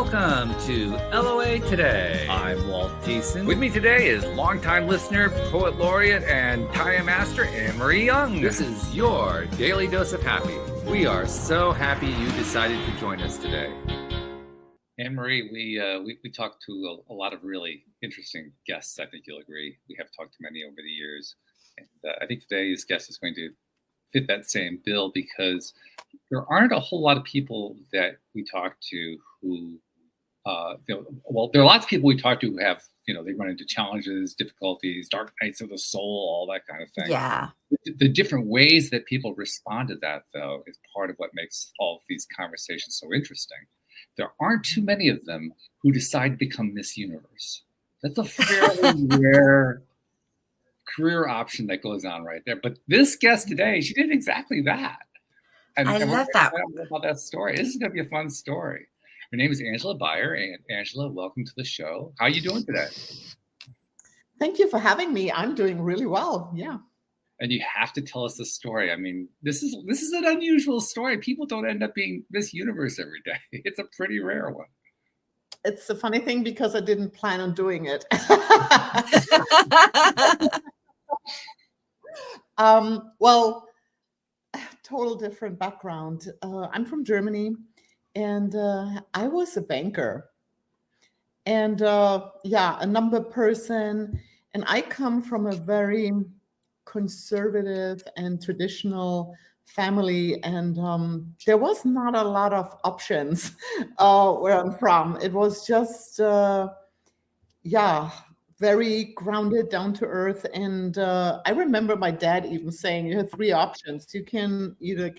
Welcome to LOA Today. I'm Walt Jason. With me today is longtime listener, poet laureate, and Taya Master, Anne-Marie Young. This is your daily dose of happy. We are so happy you decided to join us today. Anne-Marie, we talked to a lot of really interesting guests. I think you'll agree. We have talked to many over the years. And I think today's guest is going to fit that same bill because there aren't a whole lot of people that we talk to who, well, there are lots of people we talk to who have, they run into challenges, difficulties, dark nights of the soul, all that kind of thing. Yeah. The different ways that people respond to that, though, is part of what makes all of these conversations so interesting. There aren't too many of them who decide to become Miss Universe. That's a fairly rare career option that goes on right there. But this guest today, she did exactly that. And I love that. About that story. This is going to be a fun story. Her name is Angela Beyer. And Angela, welcome to the show. How are you doing today? Thank you for having me. I'm doing really well. Yeah. And you have to tell us the story. I mean, this is an unusual story. People don't end up being Miss Universe every day. It's a pretty rare one. It's a funny thing because I didn't plan on doing it. Well, total different background. I'm from Germany, and I was a banker, and a number person, and I come from a very conservative and traditional family, and there was not a lot of options where I'm from. It was just very grounded, down to earth. And I remember my dad even saying, you have three options. You can either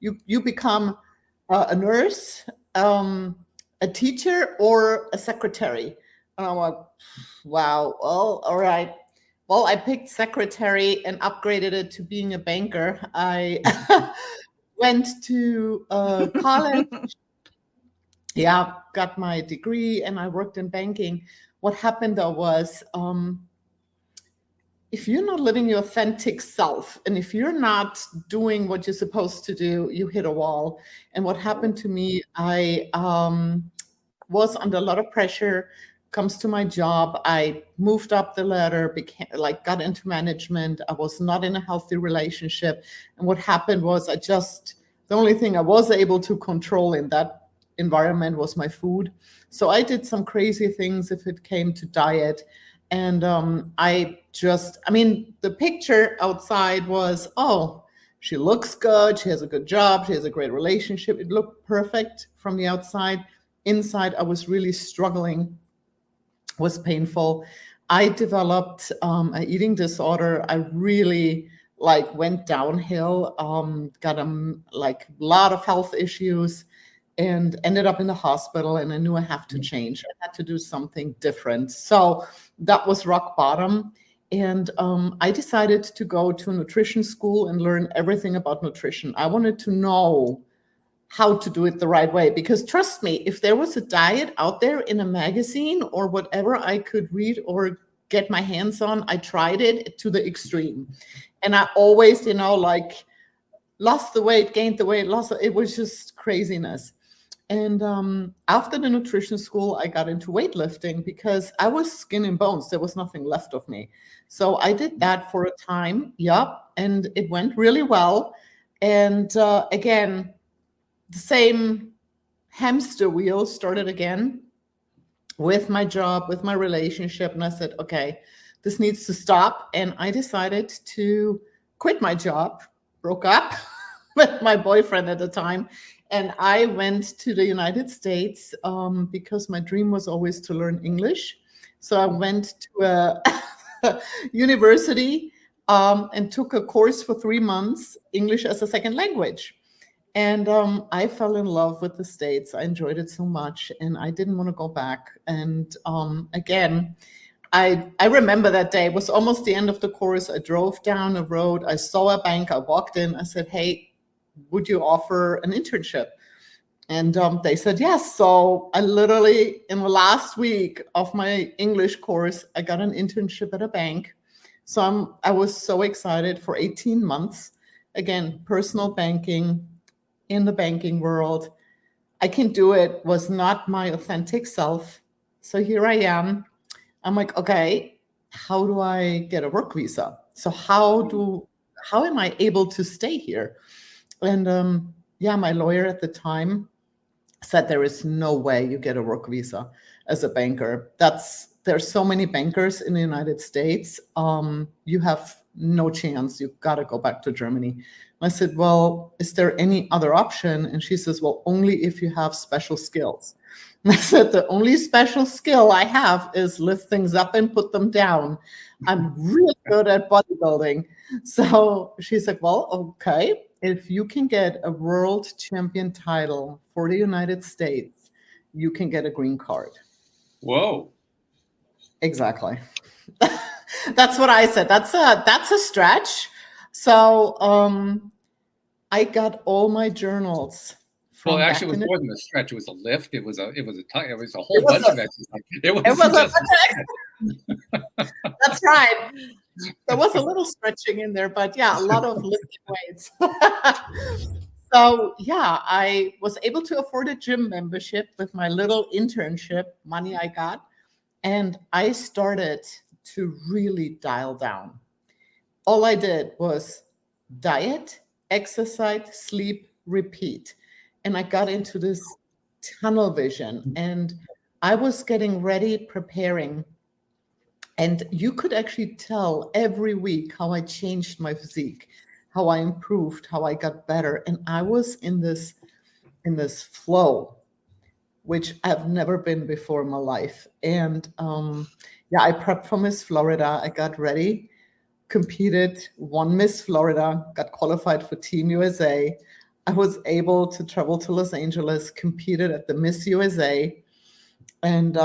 you become a nurse, a teacher, or a secretary. And I'm like, wow, well, all right. Well, I picked secretary and upgraded it to being a banker. I went to college, got my degree, and I worked in banking. What happened though was, if you're not living your authentic self, and if you're not doing what you're supposed to do, you hit a wall. And what happened to me, I was under a lot of pressure. Comes to my job, I moved up the ladder, got into management. I was not in a healthy relationship. And what happened was the only thing I was able to control in that environment was my food. So I did some crazy things if it came to diet. And the picture outside was, oh, she looks good. She has a good job. She has a great relationship. It looked perfect from the outside. Inside, I was really struggling. Was painful. I developed an eating disorder. I really went downhill, got a lot of health issues, and ended up in the hospital. And I knew I have to change. I had to do something different. So that was rock bottom. And I decided to go to a nutrition school and learn everything about nutrition. I wanted to know how to do it the right way. Because trust me, if there was a diet out there in a magazine or whatever I could read or get my hands on, I tried it to the extreme. And I always, lost the weight, gained the weight, it was just craziness. And after the nutrition school, I got into weightlifting because I was skin and bones. There was nothing left of me. So I did that for a time. And it went really well. And again, the same hamster wheel started again with my job, with my relationship. And I said, okay, this needs to stop. And I decided to quit my job, broke up with my boyfriend at the time. And I went to the United States because my dream was always to learn English. So I went to a university and took a course for 3 months, English as a second language. And I fell in love with the States. I enjoyed it so much, and I didn't want to go back. And again, I remember that day. It was almost the end of the course. I drove down the road. I saw a bank. I walked in. I said, hey, would you offer an internship? And they said yes. So I literally, in the last week of my English course, I got an internship at a bank. So I was so excited for 18 months. Again, personal banking, in the banking world. I can do it was not my authentic self. So here I am. I'm like, okay, how do I get a work visa? So how am I able to stay here? And yeah, my lawyer at the time said there is no way you get a work visa as a banker. There's so many bankers in the United States. You have no chance. You've got to go back to Germany. I said, well, is there any other option? And she says, well, only if you have special skills. And I said, the only special skill I have is lift things up and put them down. I'm really good at bodybuilding. So she's like, well, okay, if you can get a world champion title for the United States, you can get a green card. Whoa. Exactly. That's what I said. That's a stretch. So I got all my journals. Well, actually, it was more than a stretch. It was a lift. It was a whole bunch of exercise. It was just That's right. There was a little stretching in there, but yeah, a lot of lifting weights. So yeah, I was able to afford a gym membership with my little internship money I got. And I started to really dial down. All I did was diet, exercise, sleep, repeat. And I got into this tunnel vision, and I was getting ready, preparing. And you could actually tell every week how I changed my physique, how I improved, how I got better. And I was in this flow, which I've never been before in my life. And yeah, I prepped for Miss Florida. I got ready, competed, won Miss Florida, got qualified for Team USA. I was able to travel to Los Angeles, competed at the Miss USA. And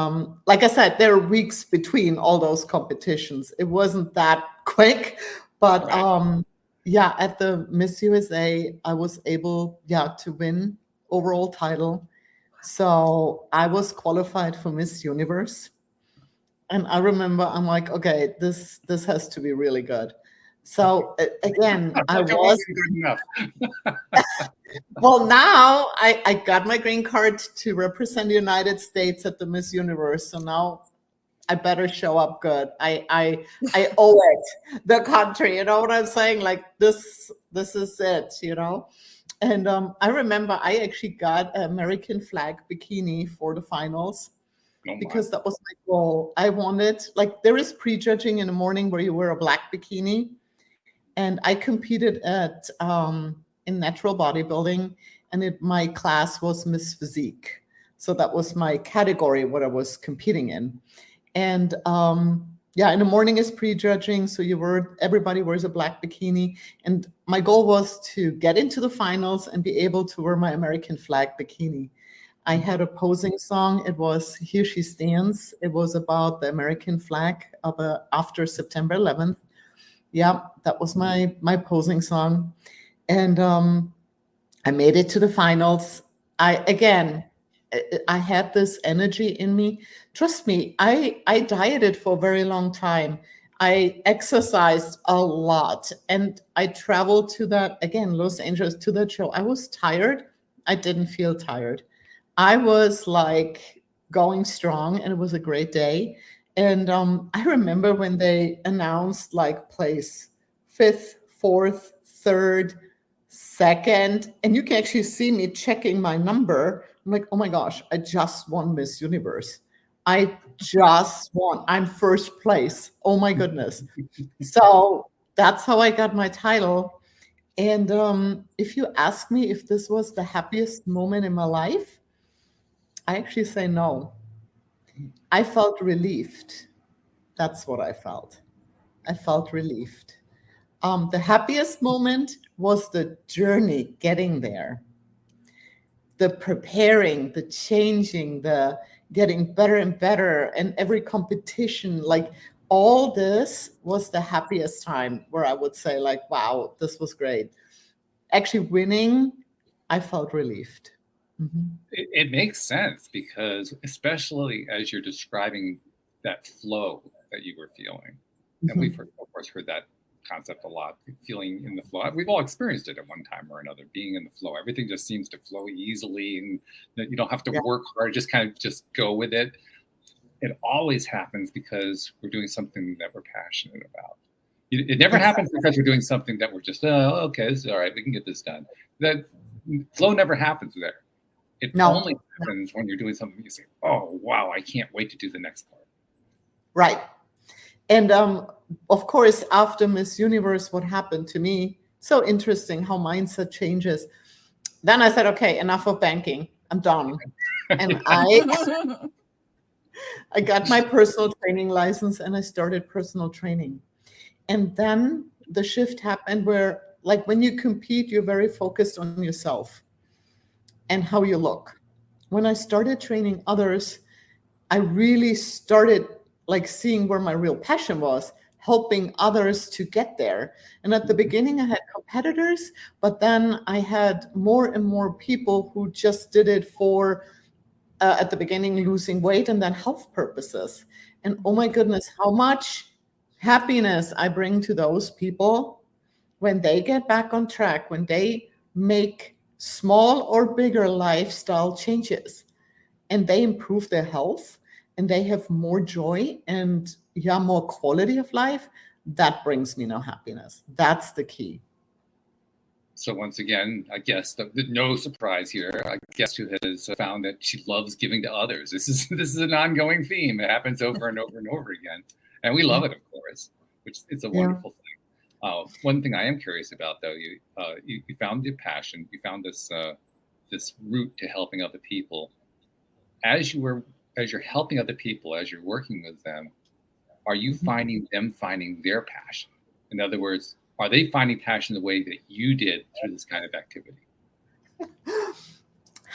like I said, there are weeks between all those competitions. It wasn't that quick, but right. Yeah, at the Miss USA, I was able, yeah, to win overall title. So I was qualified for Miss Universe. And I remember I'm like, okay, this has to be really good. So again, I It was wasn't good enough. well, now I got my green card to represent the United States at the Miss Universe. So now I better show up good. I owe it the country. You know what I'm saying? Like this is it, you know? And I remember I actually got an American flag bikini for the finals because that was my goal. I wanted, like, there is prejudging in the morning where you wear a black bikini. And I competed at in natural bodybuilding, and my class was Miss Physique. So that was my category, what I was competing in. And yeah, in the morning is prejudging, so everybody wears a black bikini. And my goal was to get into the finals and be able to wear my American flag bikini. I had a posing song. It was Here She Stands. It was about the American flag after September 11th. Yeah, that was my posing song. And I made it to the finals. I had this energy in me. Trust me, I dieted for a very long time. I exercised a lot, and I traveled to that, again, Los Angeles, to that show. I was tired. I didn't feel tired. I was like going strong, and it was a great day. And I remember when they announced like place fifth, fourth, third, second, and you can actually see me checking my number. I'm like, oh my gosh, I just won Miss Universe. I just won. I'm first place. Oh my goodness. So that's how I got my title. And if you ask me if this was the happiest moment in my life, I actually say no. I felt relieved. That's what I felt. I felt relieved. The happiest moment was the journey getting there, the preparing, the changing, the getting better and better, and every competition, like all this was the happiest time where I would say, like, wow, this was great. Actually, winning, I felt relieved. Mm-hmm. It makes sense because, especially as you're describing that flow that you were feeling, and we've of course heard that concept a lot, feeling in the flow. We've all experienced it at one time or another, being in the flow. Everything just seems to flow easily, and that you don't have to work hard, just kind of just go with it. It always happens because we're doing something that we're passionate about. It never happens because we're doing something that we're just, okay, this is all right, we can get this done. That flow never happens there. It only happens when you're doing something you say, oh, wow, I can't wait to do the next part. Right. And of course, after Miss Universe, what happened to me, so interesting how mindset changes. Then I said, okay, enough of banking. I'm done. And I got my personal training license and I started personal training. And then the shift happened where, like, when you compete, you're very focused on yourself and how you look. When I started training others, I really started like seeing where my real passion was, helping others to get there. And at the beginning, I had competitors, but then I had more and more people who just did it for, at the beginning, losing weight and then health purposes. And oh my goodness, how much happiness I bring to those people when they get back on track, when they make small or bigger lifestyle changes and they improve their health and they have more joy and more quality of life. That brings me no happiness. That's the key. So once again, I guess no surprise here. A guest who has found that she loves giving to others. This is an ongoing theme. It happens over and over and over again, and we love it, of course. Which it's a wonderful thing. One thing I am curious about, though, you found your passion. You found this route to helping other people. As you're helping other people, as you're working with them, are you finding them finding their passion? In other words, are they finding passion the way that you did through this kind of activity?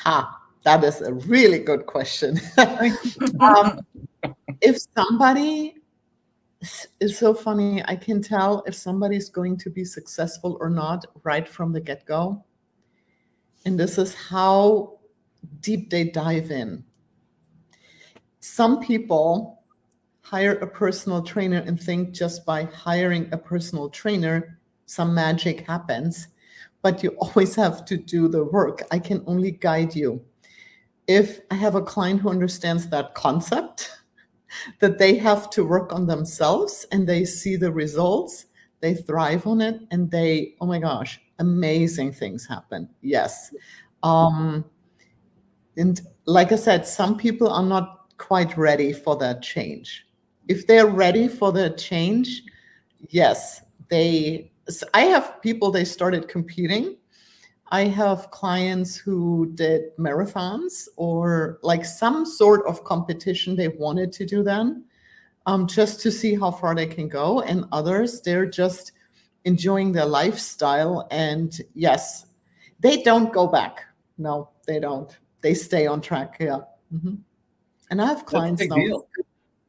That is a really good question. If somebody is so funny, I can tell if somebody's going to be successful or not right from the get-go. And this is how deep they dive in. Some people hire a personal trainer and think just by hiring a personal trainer, some magic happens, but you always have to do the work. I can only guide you. If I have a client who understands that concept, that they have to work on themselves and they see the results, they thrive on it, and they, oh my gosh, amazing things happen. Yes. And like I said, some people are not quite ready for that change. If they're ready for the change, yes, I have people, they started competing. I have clients who did marathons or like some sort of competition they wanted to do then, just to see how far they can go. And others, they're just enjoying their lifestyle. And yes, they don't go back. No, they don't. They stay on track. Yeah. Mm-hmm. And I have clients now. That's a big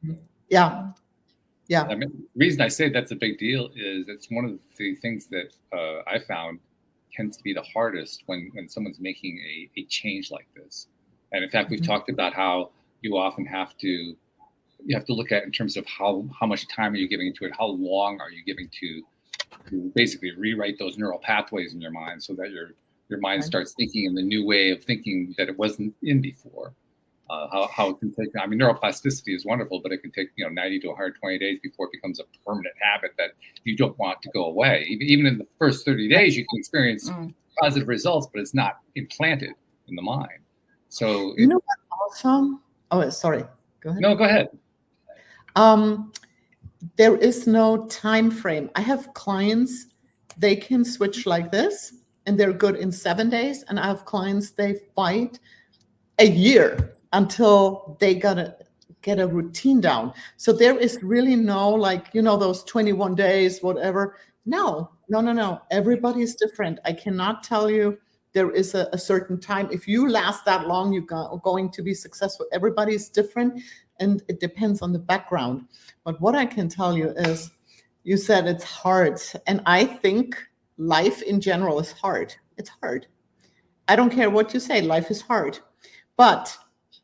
deal. Yeah. Yeah. I mean, the reason I say that's a big deal is it's one of the things that I found tends to be the hardest when someone's making a change like this. And in fact, we've talked about how you often have to look at in terms of how much time are you giving to it, how long are you giving to basically rewrite those neural pathways in your mind so that your mind starts thinking in the new way of thinking that it wasn't in before. How it can take, I mean, neuroplasticity is wonderful, but it can take 90 to 120 days before it becomes a permanent habit that you don't want to go away. Even in the first 30 days, you can experience positive results, but it's not implanted in the mind. So you know what also? Oh, sorry. Go ahead. No, go ahead. There is no time frame. I have clients, they can switch like this, and they're good in 7 days. And I have clients, they fight a year until they get a routine down. So there is really no those 21 days, whatever. No. Everybody is different. I cannot tell you there is a certain time. If you last that long, you're going to be successful. Everybody's different, and it depends on the background. But what I can tell you is, you said it's hard. And I think life in general is hard. It's hard. I don't care what you say. Life is hard. But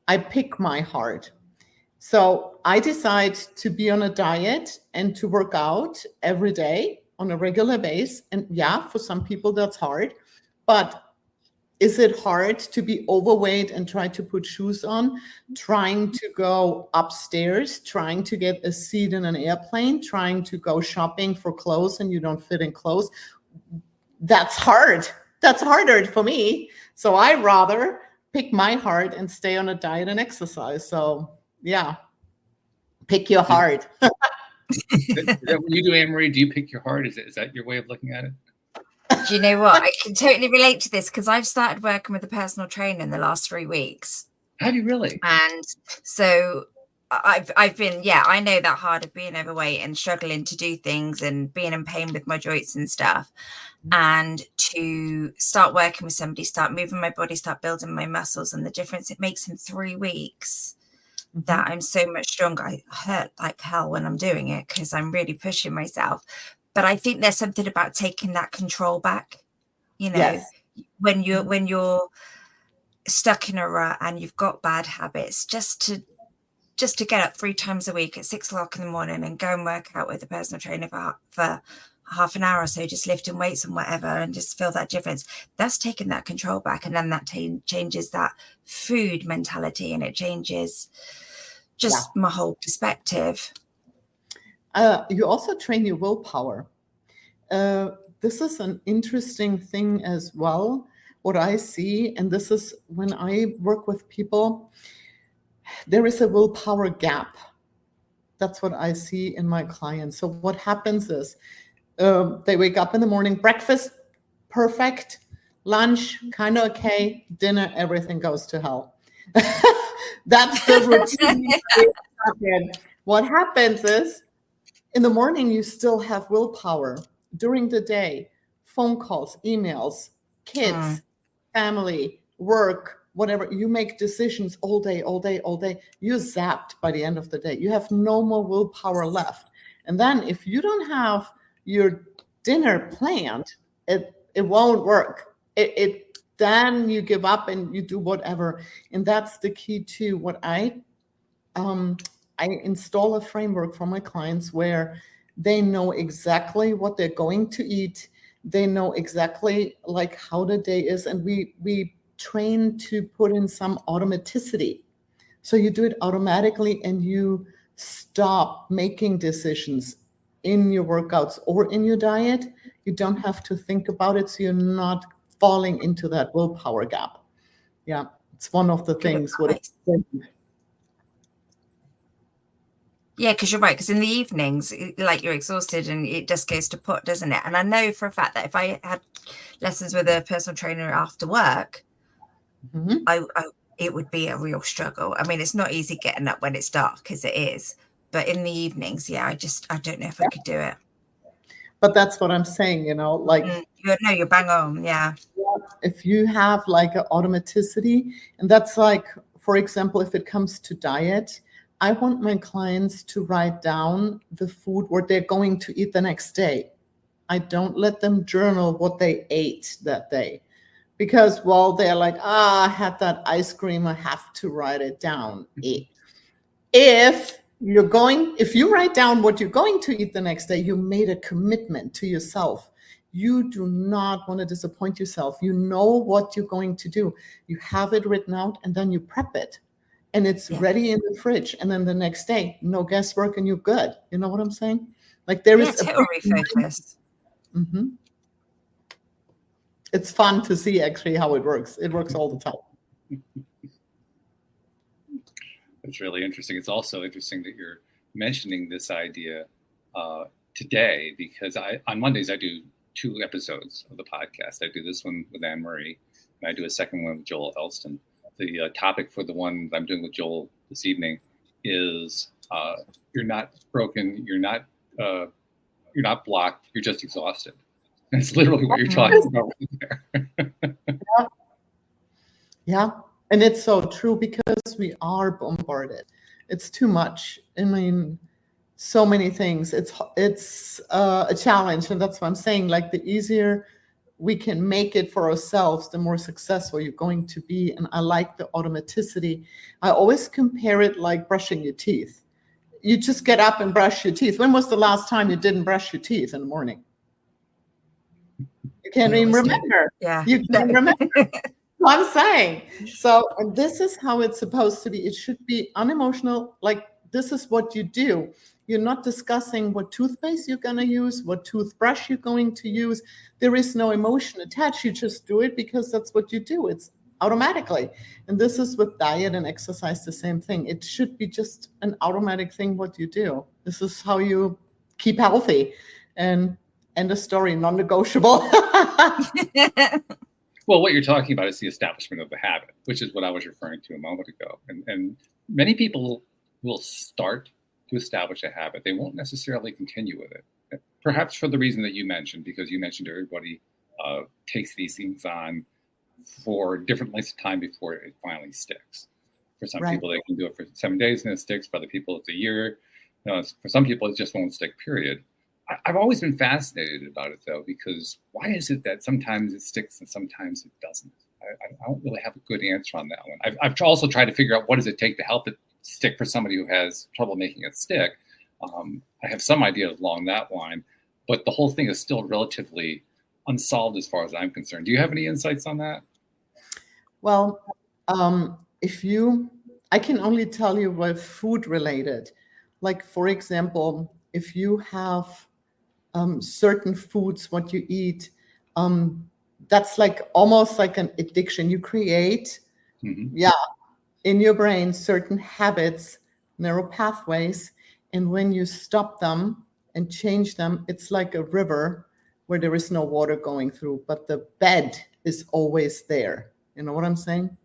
I pick my heart. So I decide to be on a diet and to work out every day on a regular basis. And yeah, for some people that's hard, but is it hard to be overweight and try to put shoes on, trying to go upstairs, trying to get a seat in an airplane, trying to go shopping for clothes and you don't fit in clothes? That's hard. That's harder for me. So I rather pick my heart and stay on a diet and exercise. So yeah, pick your heart. Is that what you do, Anne-Marie? Do you pick your heart? Is that your way of looking at it? Do you know what? I can totally relate to this because I've started working with a personal trainer in the last 3 weeks. Have you really? And so I've been, I know that hard of being overweight and struggling to do things and being in pain with my joints and stuff. And to start working with somebody, start moving my body, start building my muscles, and the difference it makes in 3 weeks, that I'm so much stronger. I hurt like hell when I'm doing it because I'm really pushing myself. But I think there's something about taking that control back, Yes. when you're stuck in a rut and you've got bad habits, just to get up 3 times a week at 6 o'clock in the morning and go and work out with a personal trainer for half an hour or so, just lifting weights and whatever, and just feel that difference. That's taking that control back. And then that changes that food mentality, and it changes just my whole perspective. You also train your willpower. This is an interesting thing as well, what I see, and this is when I work with people, there is a willpower gap. That's what I see in my clients. So what happens is they wake up in the morning, breakfast, perfect, lunch, kind of okay, dinner, everything goes to hell. That's the routine. What happens is, in the morning, you still have willpower. During the day, phone calls, emails, kids, family, work, whatever, you make decisions all day. You're zapped by the end of the day. You have no more willpower left. And then if you don't have your dinner planned, it won't work. Then you give up and you do whatever. And that's the key to what I install a framework for my clients where they know exactly what they're going to eat. They know exactly like how the day is. And we train to put in some automaticity. So you do it automatically and you stop making decisions in your workouts or in your diet. You don't have to think about it. So you're not falling into that willpower gap. Yeah, it's one of the things. Yeah, because you're right. Because in the evenings, like, you're exhausted and it just goes to pot, doesn't it? And I know for a fact that if I had lessons with a personal trainer after work, it would be a real struggle. I mean, it's not easy getting up when it's dark, because it is. But in the evenings, I don't know if I could do it. But that's what I'm saying, like. You're bang on, yeah. If you have like an automaticity, and that's like, for example, if it comes to diet, I want my clients to write down the food what they're going to eat the next day. I don't let them journal what they ate that day, because they're like, I had that ice cream, I have to write it down. If you write down what you're going to eat the next day, you made a commitment to yourself. You do not want to disappoint yourself. You know what you're going to do. You have it written out, and then you prep it. And it's ready in the fridge. And then the next day, no guesswork, and you're good. You know what I'm saying? Like, there is a refocus. It's fun to see actually how it works. It works all the time. It's really interesting. It's also interesting that you're mentioning this idea today, because on Mondays I do 2 episodes of the podcast. I do this one with Anne-Marie, and I do a second one with Joel Elston. The topic for the one that I'm doing with Joel this evening is you're not broken, you're not blocked, you're just exhausted. And it's literally what you're talking about right there. Yeah, and it's so true, because we are bombarded. It's too much. I mean, so many things. It's a challenge, and that's what I'm saying. Like, the easier we can make it for ourselves, the more successful you're going to be. And I like the automaticity. I always compare it like brushing your teeth. You just get up and brush your teeth. When was the last time you didn't brush your teeth in the morning? You can't even remember. Yeah. You can't remember. What I'm saying. So, and this is how it's supposed to be. It should be unemotional. Like, this is what you do. You're not discussing what toothpaste you're going to use, what toothbrush you're going to use. There is no emotion attached. You just do it because that's what you do. It's automatically. And this is with diet and exercise, the same thing. It should be just an automatic thing what you do. This is how you keep healthy. And end of story, non-negotiable. Well, what you're talking about is the establishment of the habit, which is what I was referring to a moment ago. And many people will start to establish a habit. They won't necessarily continue with it. Perhaps for the reason that you mentioned, because you mentioned everybody takes these things on for different lengths of time before it finally sticks. For some people, they can do it for 7 days and it sticks. For other people, it's a year. For some people, it just won't stick, period. I've always been fascinated about it, though, because why is it that sometimes it sticks and sometimes it doesn't? I don't really have a good answer on that one. I've also tried to figure out what does it take to help it stick for somebody who has trouble making it stick. I have some idea along that line, but the whole thing is still relatively unsolved as far as I'm concerned. Do you have any insights on that? Well, I can only tell you what food related. Like, for example, if you have certain foods, what you eat, that's like almost like an addiction. You create, in your brain, certain habits, neural pathways. And when you stop them and change them, it's like a river where there is no water going through, but the bed is always there. You know what I'm saying?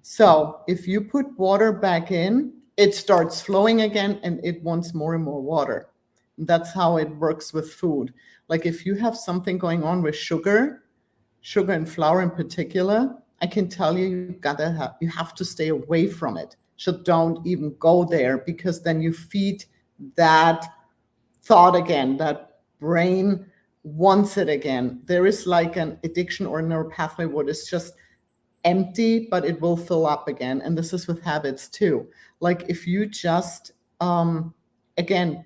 So if you put water back in, it starts flowing again and it wants more and more water. That's how it works with food. Like, if you have something going on with sugar and flour in particular, I can tell you, you have to stay away from it. So don't even go there, because then you feed that thought again, that brain wants it again. There is like an addiction or a neural pathway where it's just empty, but it will fill up again. And this is with habits too. Like, if you just, again,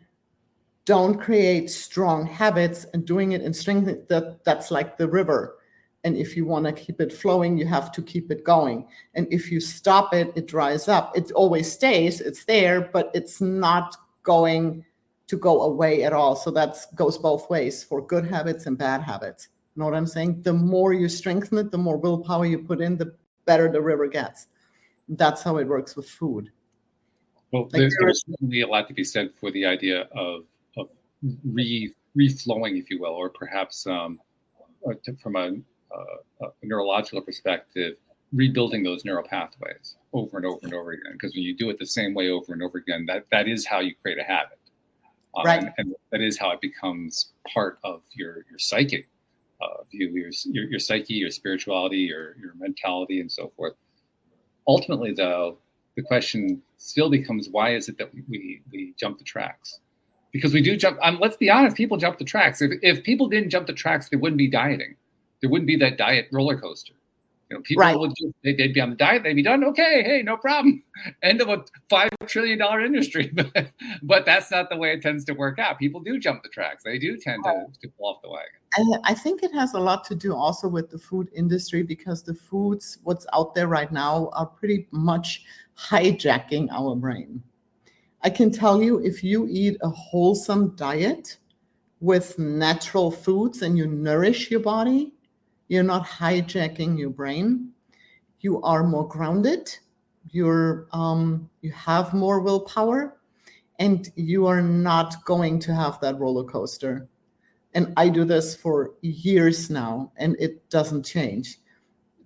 don't create strong habits and doing it in strength, that's like the river. And if you want to keep it flowing, you have to keep it going. And if you stop it, it dries up. It always stays, it's there, but it's not going to go away at all. So that goes both ways for good habits and bad habits. You know what I'm saying? The more you strengthen it, the more willpower you put in, the better the river gets. That's how it works with food. Well, there's certainly a lot to be said for the idea of reflowing, if you will, or perhaps from a neurological perspective, rebuilding those neural pathways over and over and over again. Because when you do it the same way over and over again, that is how you create a habit. Right. And that is how it becomes part of your psychic view, your psyche, your spirituality, your mentality, and so forth. Ultimately, though, the question still becomes, why is it that we jump the tracks? Because we do jump. Let's be honest, people jump the tracks. If people didn't jump the tracks, there wouldn't be dieting. There wouldn't be that diet roller coaster. People would they'd be on the diet, they'd be done. Okay, hey, no problem. End of a $5 trillion industry. But that's not the way it tends to work out. People do jump the tracks. They do tend to fall off the wagon. And I think it has a lot to do also with the food industry, because the foods, what's out there right now, are pretty much hijacking our brain. I can tell you, if you eat a wholesome diet with natural foods and you nourish your body, you're not hijacking your brain. You are more grounded. You have more willpower, and you are not going to have that roller coaster. And I do this for years now, and it doesn't change.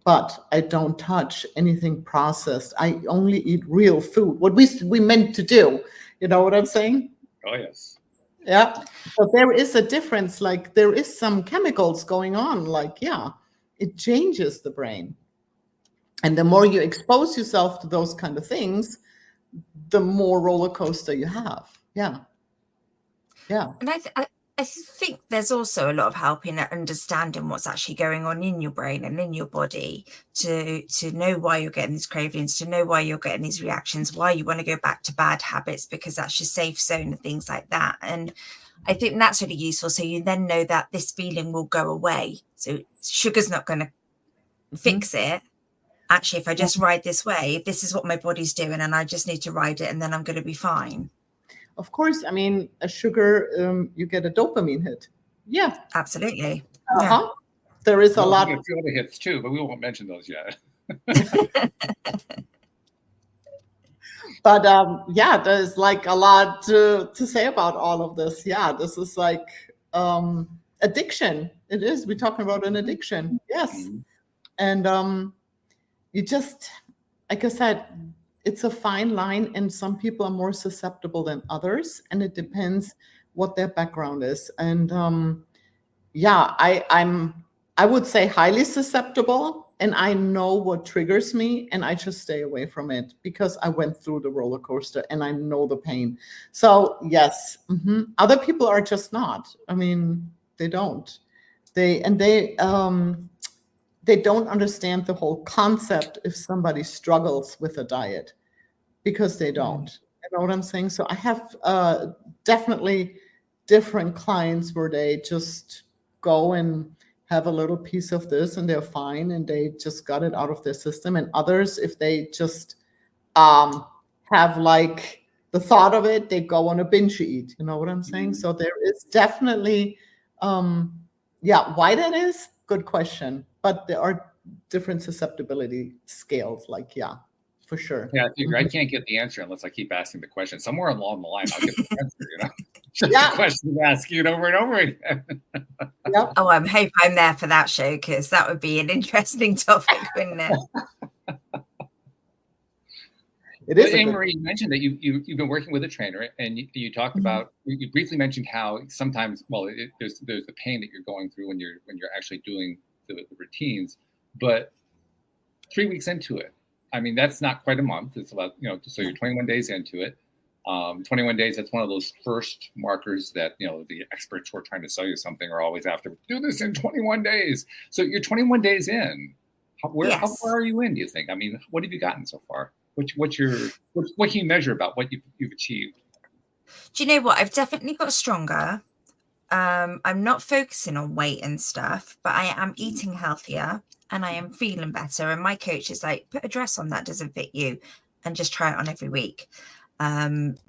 But I don't touch anything processed. I only eat real food, what we meant to do. You know what I'm saying? Oh, yes. Yeah. But there is a difference. Like, there is some chemicals going on. Like, it changes the brain. And the more you expose yourself to those kind of things, the more roller coaster you have. Yeah. Yeah. And I think there's also a lot of help in understanding what's actually going on in your brain and in your body to know why you're getting these cravings, to know why you're getting these reactions, why you want to go back to bad habits, because that's your safe zone and things like that. And I think that's really useful. So you then know that this feeling will go away. So sugar's not going to fix it. Actually, if I just ride this way, this is what my body's doing, and I just need to ride it, and then I'm going to be fine. Of course, I mean, a sugar, you get a dopamine hit. Yeah. Absolutely. Uh-huh. There is a lot. A few other hits too, but we won't mention those yet. But yeah, there's like a lot to say about all of this. Yeah, this is like addiction. It is. We're talking about an addiction. Yes. And you just, like I said, it's a fine line, and some people are more susceptible than others, and it depends what their background is. And yeah, I would say highly susceptible, and I know what triggers me, and I just stay away from it because I went through the roller coaster and I know the pain. So yes, other people are just not. I mean, they don't. They don't understand the whole concept if somebody struggles with a diet, because they don't. You know what I'm saying? So I have definitely different clients where they just go and have a little piece of this and they're fine and they just got it out of their system. And others, if they just have like the thought of it, they go on a binge eat. You know what I'm saying? So there is definitely, yeah, why that is, good question. But there are different susceptibility scales, like, yeah, for sure. Yeah, I figure I can't get the answer unless I keep asking the question. Somewhere along the line, I'll get the answer, you know. Just a question to ask you over and over again. Yep. Oh, I hope I'm there for that show, because that would be an interesting topic, wouldn't it? It is. Anne-Marie, you mentioned that you've been working with a trainer, and you talked about, you briefly mentioned how sometimes, well, there's the pain that you're going through when you're actually doing the routines, but 3 weeks into it, I mean, that's not quite a month. It's about, you know, so you're 21 days into it. 21 days, that's one of those first markers that, you know, the experts who are trying to sell you something are always after. Do this in 21 days. So you're 21 days in. How far are you in, do you think? I mean, what have you gotten so far? What can you measure about what you've achieved? Do you know what? I've definitely got stronger. I'm not focusing on weight and stuff, but I am eating healthier and I am feeling better. And my coach is like, put a dress on that doesn't fit you and just try it on every week,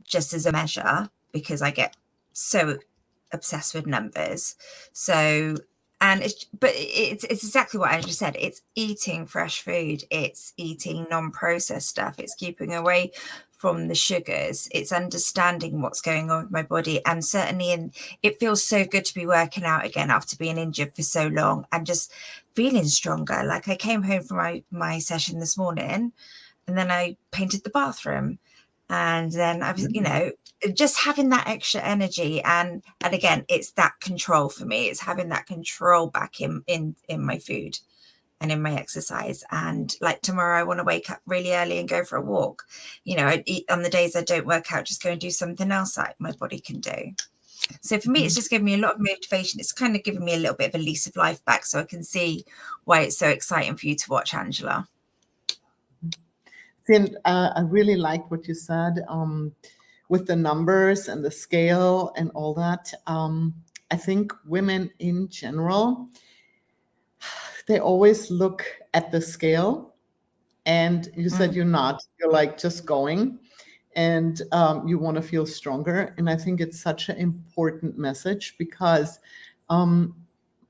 just as a measure, because I get so obsessed with numbers. So, and it's exactly what I just said. It's eating fresh food. It's eating non-processed stuff. It's keeping away from the sugars. It's understanding what's going on with my body. And certainly it feels so good to be working out again after being injured for so long and just feeling stronger. Like I came home from my session this morning and then I painted the bathroom. And then I was, you know, just having that extra energy. And again, it's that control for me. It's having that control back in my food and in my exercise. And like tomorrow, I want to wake up really early and go for a walk. You know, I eat on the days I don't work out, just go and do something else that my body can do. So for me, it's just given me a lot of motivation. It's kind of given me a little bit of a lease of life back, so I can see why it's so exciting for you to watch, Angela. And I really liked what you said with the numbers and the scale and all that. I think women in general, they always look at the scale, and you said you're not. You're like just going, and you want to feel stronger. And I think it's such an important message because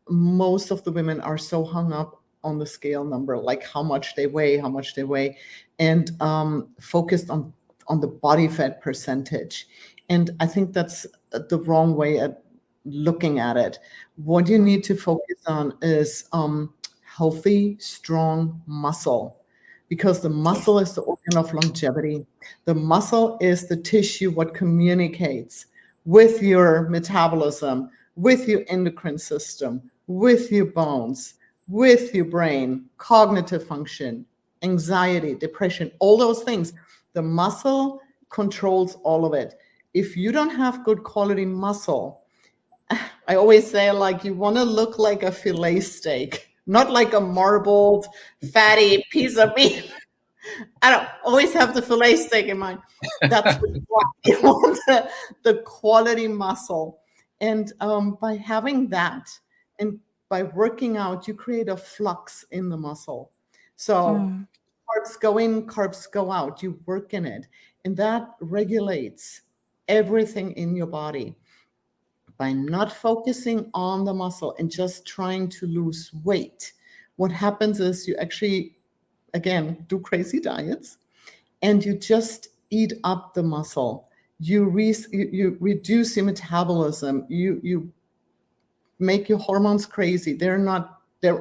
most of the women are so hung up on the scale number, like how much they weigh, and focused on the body fat percentage. And I think that's the wrong way at looking at it. What you need to focus on is healthy, strong muscle, because the muscle is the organ of longevity. The muscle is the tissue what communicates with your metabolism, with your endocrine system, with your bones, with your brain, cognitive function, anxiety, depression, all those things. The muscle controls all of it. If you don't have good quality muscle, I always say, like, you want to look like a fillet steak, not like a marbled, fatty piece of meat. I don't always have the fillet steak in mind. That's what you want. You want the quality muscle. And by having that and by working out, you create a flux in the muscle. So carbs go in, carbs go out. You work in it. And that regulates everything in your body. By not focusing on the muscle and just trying to lose weight, what happens is you actually, again, do crazy diets and you just eat up the muscle. You reduce your metabolism. You make your hormones crazy. They're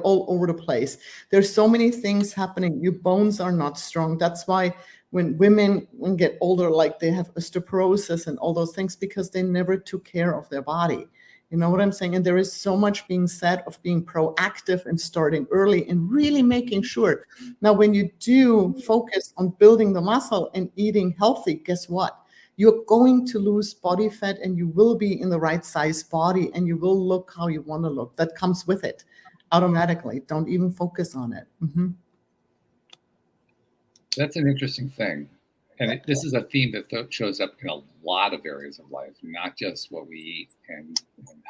all over the place. There's so many things happening. Your bones are not strong. That's why when women get older, like they have osteoporosis and all those things, because they never took care of their body. You know what I'm saying? And there is so much being said of being proactive and starting early and really making sure. Now, when you do focus on building the muscle and eating healthy, guess what? You're going to lose body fat and you will be in the right size body and you will look how you want to look. That comes with it automatically. Don't even focus on it. That's an interesting thing. And this is a theme that shows up in a lot of areas of life, not just what we eat and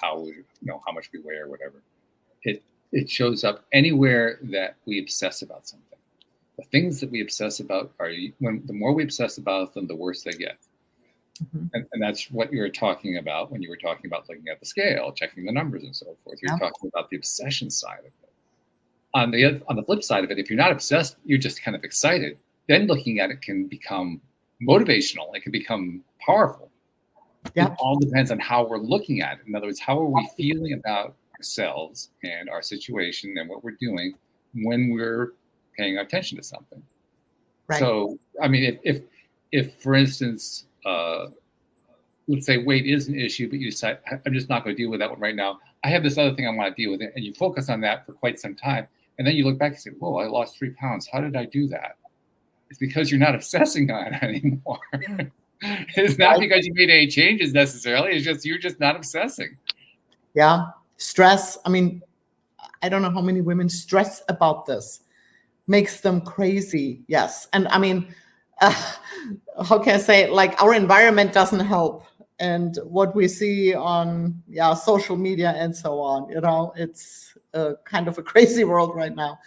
how we, how much we weigh or whatever. It shows up anywhere that we obsess about something. The things that we obsess about the more we obsess about them, the worse they get. And that's what you were talking about when you were talking about looking at the scale, checking the numbers and so forth. You're talking about the obsession side of it. On the flip side of it, if you're not obsessed, you're just kind of excited. Then looking at it can become motivational. It can become powerful. It all depends on how we're looking at it. In other words, how are we feeling about ourselves and our situation and what we're doing when we're paying attention to something. Right. So, I mean, if for instance, let's say weight is an issue, but you decide, I'm just not going to deal with that one right now. I have this other thing I want to deal with, and you focus on that for quite some time. And then you look back and say, whoa, I lost 3 pounds. How did I do that? It's because you're not obsessing on it anymore. It's not because you made any changes necessarily. It's just, you're just not obsessing. Yeah. Stress. I mean, I don't know how many women stress about this. Makes them crazy. Yes. And I mean, how can I say it? Like, our environment doesn't help. And what we see on social media and so on, it's kind of a crazy world right now.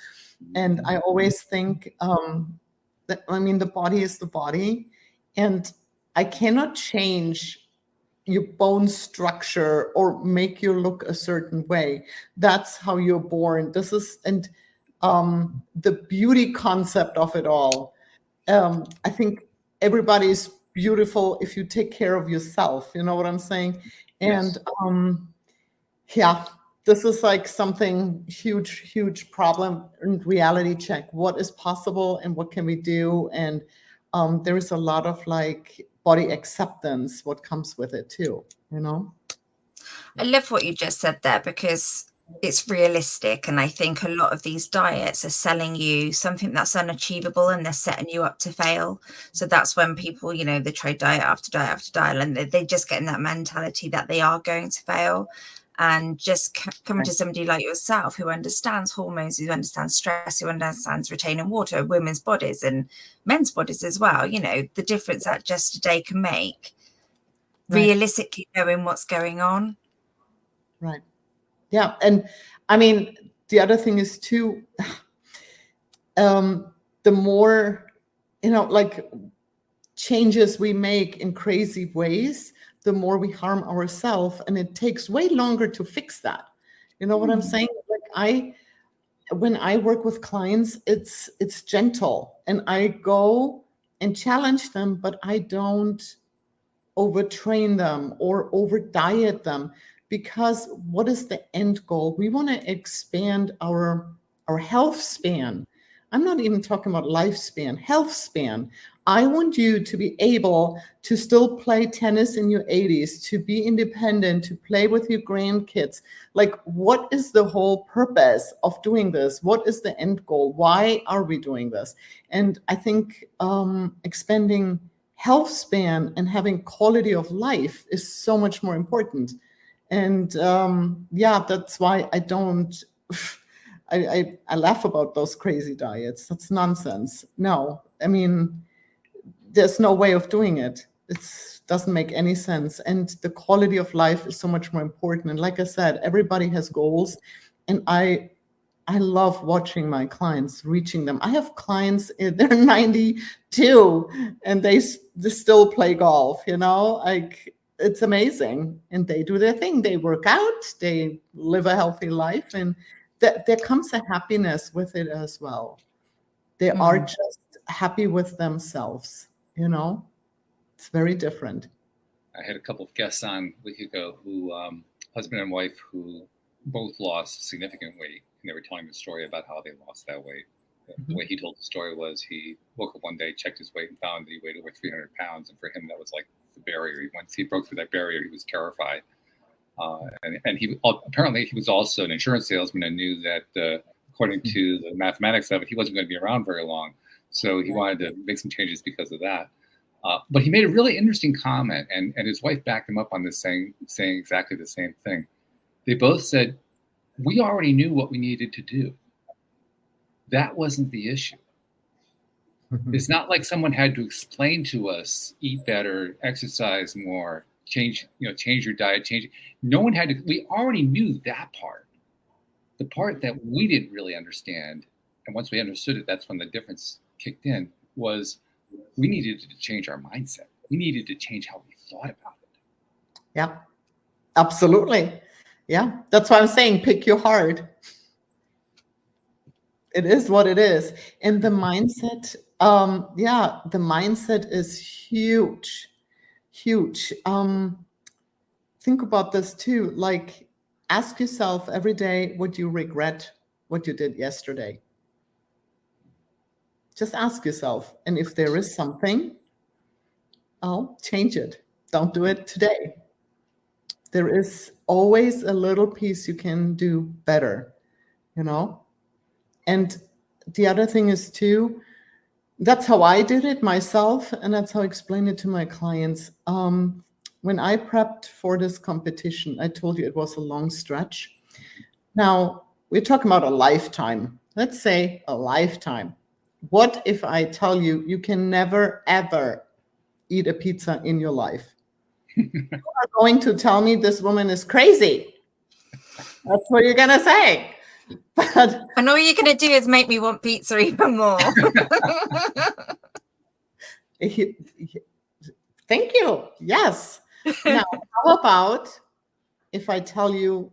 And I always think that, I mean, the body is the body, and I cannot change your bone structure or make you look a certain way. That's how you're born. This is, and the beauty concept of it all. I think everybody's beautiful if you take care of yourself. You know what I'm saying? And this is like something huge problem in reality check. What is possible and what can we do? And there is a lot of like body acceptance, what comes with it too, I love what you just said there, because it's realistic. And I think a lot of these diets are selling you something that's unachievable, and they're setting you up to fail. So that's when people, they try diet after diet after diet, and they just get in that mentality that they are going to fail. And just coming to somebody like yourself who understands hormones, who understands stress, who understands retaining water, women's bodies and men's bodies as well, the difference that just a day can make, realistically knowing what's going on. Right. Yeah. And I mean, the other thing is too, the more, like changes we make in crazy ways, the more we harm ourselves, and it takes way longer to fix that. You know what I'm saying? Like when I work with clients, it's gentle, and I go and challenge them, but I don't overtrain them or over diet them, because what is the end goal? We want to expand our health span. I'm not even talking about lifespan, health span. I want you to be able to still play tennis in your 80s, to be independent, to play with your grandkids. Like, what is the whole purpose of doing this? What is the end goal? Why are we doing this? And I think expanding health span and having quality of life is so much more important. And that's why I don't, I laugh about those crazy diets. That's nonsense. No, I mean, there's no way of doing it. It doesn't make any sense. And the quality of life is so much more important. And like I said, everybody has goals. And I love watching my clients reaching them. I have clients, they're 92 and they still play golf, like it's amazing. And they do their thing. They work out, they live a healthy life, and there comes a happiness with it as well. They are just happy with themselves, It's very different. I had a couple of guests on a week ago who, husband and wife, who both lost significant weight. And they were telling the story about how they lost that weight. The way he told the story was he woke up one day, checked his weight, and found that he weighed over 300 pounds. And for him, that was like the barrier. Once he broke through that barrier, he was terrified. And he apparently he was also an insurance salesman and knew that according to the mathematics of it, he wasn't going to be around very long. So he wanted to make some changes because of that. But he made a really interesting comment, and his wife backed him up on this, saying exactly the same thing. They both said, we already knew what we needed to do. That wasn't the issue. It's not like someone had to explain to us, eat better, exercise more, change your diet, No one had to. We already knew that part. The part that we didn't really understand, and once we understood it, that's when the difference kicked in, was we needed to change our mindset. We needed to change how we thought about it. Yeah, absolutely. Yeah, that's why I'm saying pick your heart. It is what it is. And the mindset, the mindset is huge, huge. Think about this too. Like, ask yourself every day, would you regret what you did yesterday? Just ask yourself. And if there is something, change it. Don't do it today. There is always a little piece you can do better, And the other thing is too, that's how I did it myself. And that's how I explain it to my clients. When I prepped for this competition, I told you it was a long stretch. Now, we're talking about a lifetime. Let's say a lifetime. What if I tell you you can never, ever eat a pizza in your life? You are going to tell me this woman is crazy. That's what you're going to say. And all you're going to do is make me want pizza even more. Thank you. Yes. Now, how about if I tell you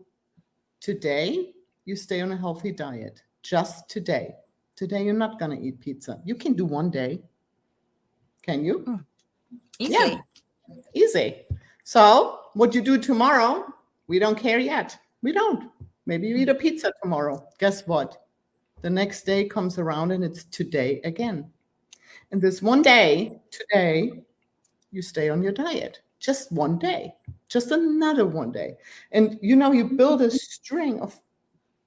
today you stay on a healthy diet? Just today. Today you're not going to eat pizza. You can do one day. Can you? Easy. Yeah. Easy. So what you do tomorrow, we don't care yet. We don't. Maybe you eat a pizza tomorrow. Guess what? The next day comes around and it's today again. And this one day, today, you stay on your diet. Just one day. Just another one day. And you build a string of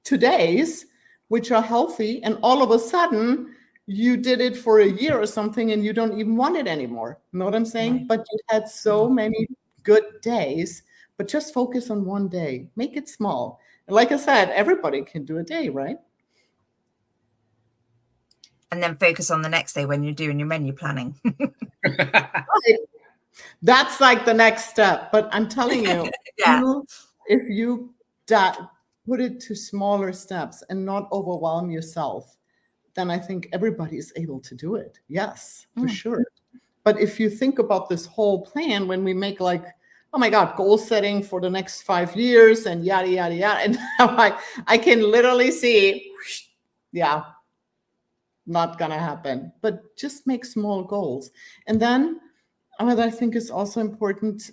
todays which are healthy, and all of a sudden you did it for a year or something and you don't even want it anymore. You know what I'm saying? Right. But you had so many good days, but just focus on one day. Make it small. And like I said, everybody can do a day, right? And then focus on the next day when you're doing your menu planning. Right. That's like the next step. But I'm telling you, if you put it to smaller steps and not overwhelm yourself, then I think everybody's able to do it. Yes, for sure. But if you think about this whole plan, when we make like, oh my God, goal setting for the next 5 years and yada, yada, yada. And I can literally see, not going to happen. But just make small goals. And then what I think is also important,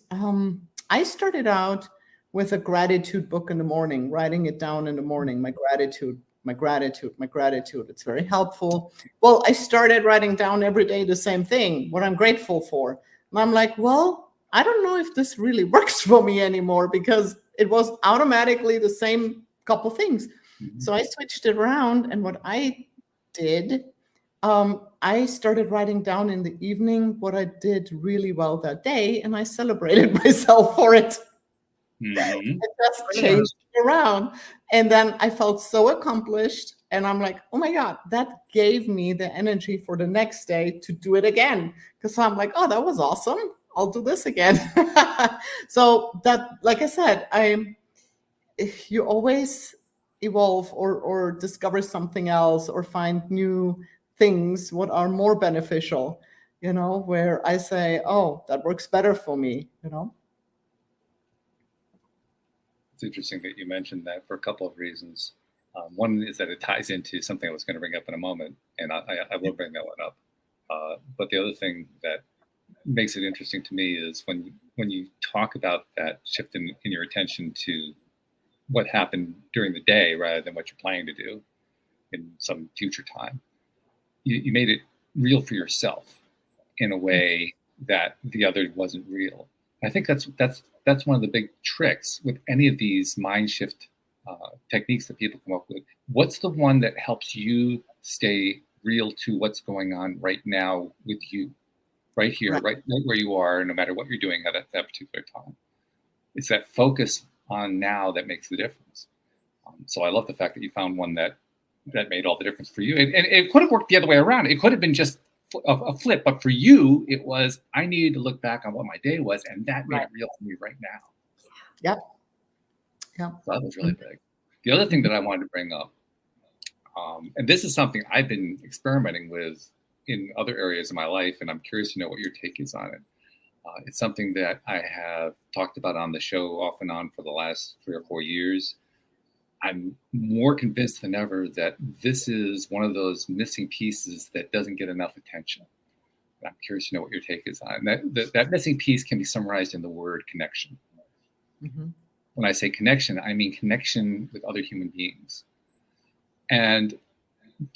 I started out with a gratitude book in the morning, writing it down in the morning, my gratitude. It's very helpful. Well, I started writing down every day the same thing, what I'm grateful for. And I'm like, well, I don't know if this really works for me anymore, because it was automatically the same couple things. Mm-hmm. So I switched it around. And what I did, I started writing down in the evening what I did really well that day. And I celebrated myself for it. Mm-hmm. It just changed around. And then I felt so accomplished. And I'm like, oh my God, that gave me the energy for the next day to do it again. Because I'm like, oh, that was awesome. I'll do this again. So that, like I said, you always evolve or discover something else or find new things what are more beneficial, where I say, oh, that works better for me. It's interesting that you mentioned that for a couple of reasons. One is that it ties into something I was going to bring up in a moment, and I will bring that one up. But the other thing that makes it interesting to me is when you talk about that shift in your attention to what happened during the day rather than what you're planning to do in some future time, you made it real for yourself in a way that the other wasn't real. I think that's one of the big tricks with any of these mind shift techniques that people come up with. What's the one that helps you stay real to what's going on right now with you, right here, right where you are, no matter what you're doing at that particular time? It's that focus on now that makes the difference. So I love the fact that you found one that made all the difference for you. And it could have worked the other way around. It could have been just a flip, but for you, it was, I needed to look back on what my day was, and that made it real for me right now. Yep. So that was really big. The other thing that I wanted to bring up, and this is something I've been experimenting with in other areas of my life, and I'm curious to know what your take is on it. It's something that I have talked about on the show off and on for the last 3 or 4 years. I'm more convinced than ever that this is one of those missing pieces that doesn't get enough attention. And I'm curious to know what your take is on it. That missing piece can be summarized in the word connection. Mm-hmm. When I say connection, I mean connection with other human beings. And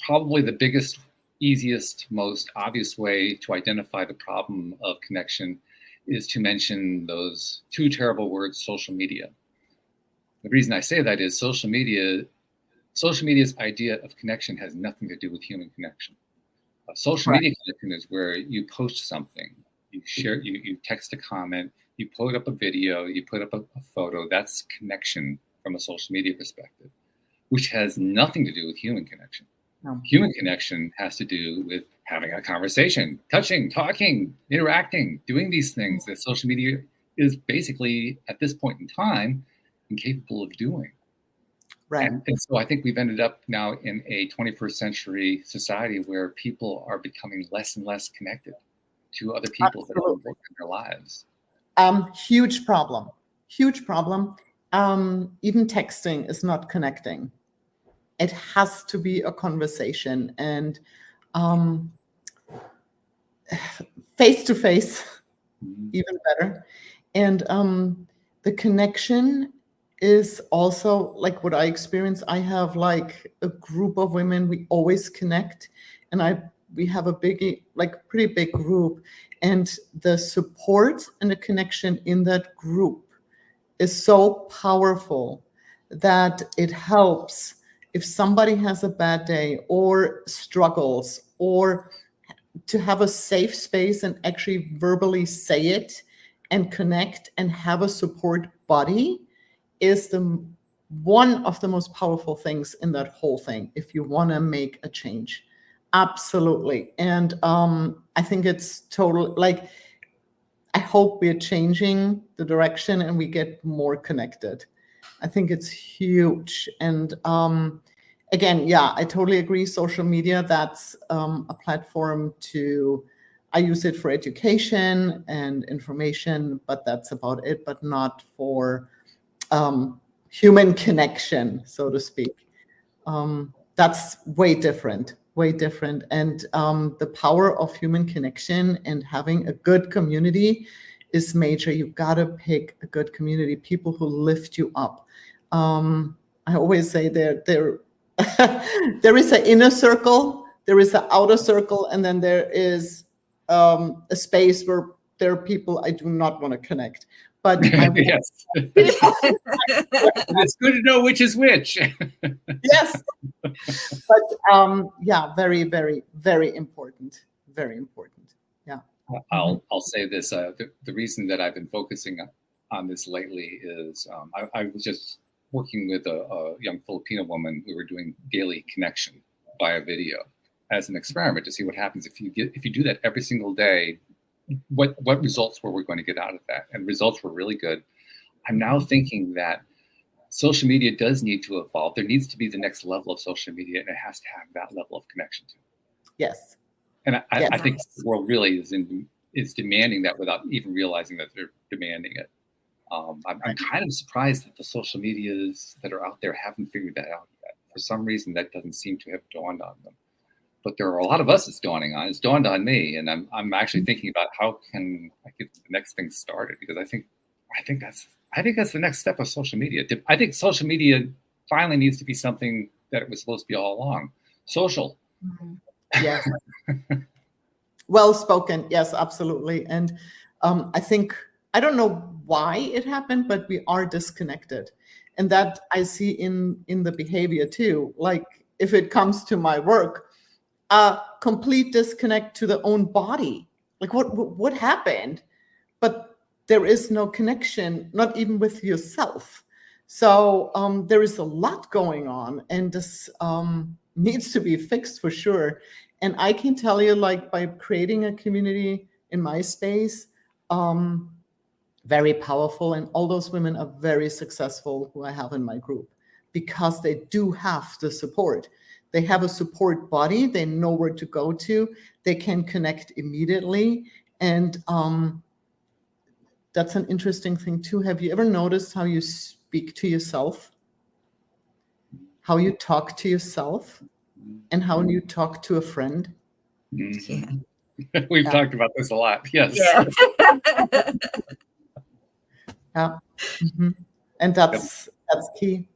probably the biggest, easiest, most obvious way to identify the problem of connection is to mention those 2 terrible words, social media. The reason I say that is social media's idea of connection has nothing to do with human connection. Social media connection is where you post something, you share, you text a comment, you put up a video, you put up a photo. That's connection from a social media perspective, which has nothing to do with human connection. No. Human connection has to do with having a conversation, touching, talking, interacting, doing these things that social media is basically, at this point in time, incapable of doing. Right. And so I think we've ended up now in a 21st century society where people are becoming less and less connected to other people that are important in their lives. Huge problem. Even texting is not connecting. It has to be a conversation, and face to face, even better. And the connection is also like what I experience. I have like a group of women. We always connect, and we have a pretty big group, and the support and the connection in that group is so powerful that it helps if somebody has a bad day or struggles, or to have a safe space and actually verbally say it and connect and have a support buddy is one of the most powerful things in that whole thing if you want to make a change. Absolutely. And I think it's total, like, I hope we're changing the direction and we get more connected. I think it's huge. And again, yeah, I totally agree. Social media, that's a platform I use it for education and information, but that's about it, but not for human connection, so to speak. That's way different. And the power of human connection and having a good community is major. You gotta pick a good community, people who lift you up. I always say there is an inner circle, there is an outer circle, and then there is a space where there are people I do not want to connect. But yes. It's good to know which is which. Yes. But yeah, very, very, very important. Very important. Yeah. I'll say this. The reason that I've been focusing on this lately is I was just working with a young Filipino woman. We were doing daily connection via video as an experiment to see what happens if you do that every single day what results were we going to get out of that? And results were really good. I'm now thinking that social media does need to evolve. There needs to be the next level of social media, and it has to have that level of connection to it. Yes. And I think the world really is demanding that without even realizing that they're demanding it. I'm kind of surprised that the social medias that are out there haven't figured that out yet. For some reason, that doesn't seem to have dawned on them. But there are a lot of us it's dawning on. It's dawned on me, and I'm actually thinking about how can I get the next thing started, because I think that's the next step of social media. I think social media finally needs to be something that it was supposed to be all along. Social. Mm-hmm. Yes. Well spoken. Yes, absolutely. And I think, I don't know why it happened, but we are disconnected. And that I see in the behavior too. Like if it comes to my work, a complete disconnect to the own body. Like what happened? But there is no connection, not even with yourself. So there is a lot going on, and this needs to be fixed for sure. And I can tell you, like by creating a community in my space, very powerful. And all those women are very successful who I have in my group, because they do have the support. They have a support body. They know where to go to. They can connect immediately. And that's an interesting thing too. Have you ever noticed how you speak to yourself? How you talk to yourself? And how you talk to a friend? Yeah. We've talked about this a lot. Yes. Yeah. Yeah. Mm-hmm. And that's key.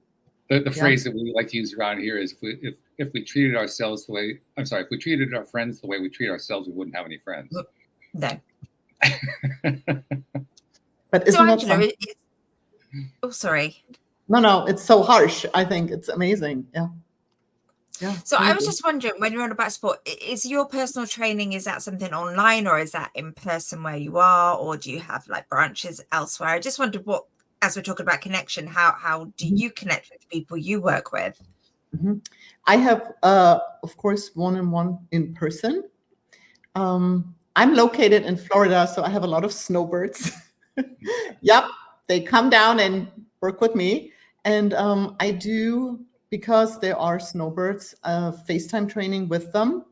The phrase that we like to use around here is if we treated ourselves the way, if we treated our friends the way we treat ourselves, we wouldn't have any friends. No. But isn't that something? Oh, sorry. No, it's so harsh. I think it's amazing. Yeah. Yeah. So I was just wondering, when you're on about sport, is your personal training, is that something online, or is that in person where you are, or do you have like branches elsewhere? I just wondered what, as we're talking about connection, how do you connect with people you work with? Mm-hmm. I have, of course, one-on-one in person. I'm located in Florida, so I have a lot of snowbirds. Yep, they come down and work with me. And I do, because there are snowbirds, FaceTime training with them.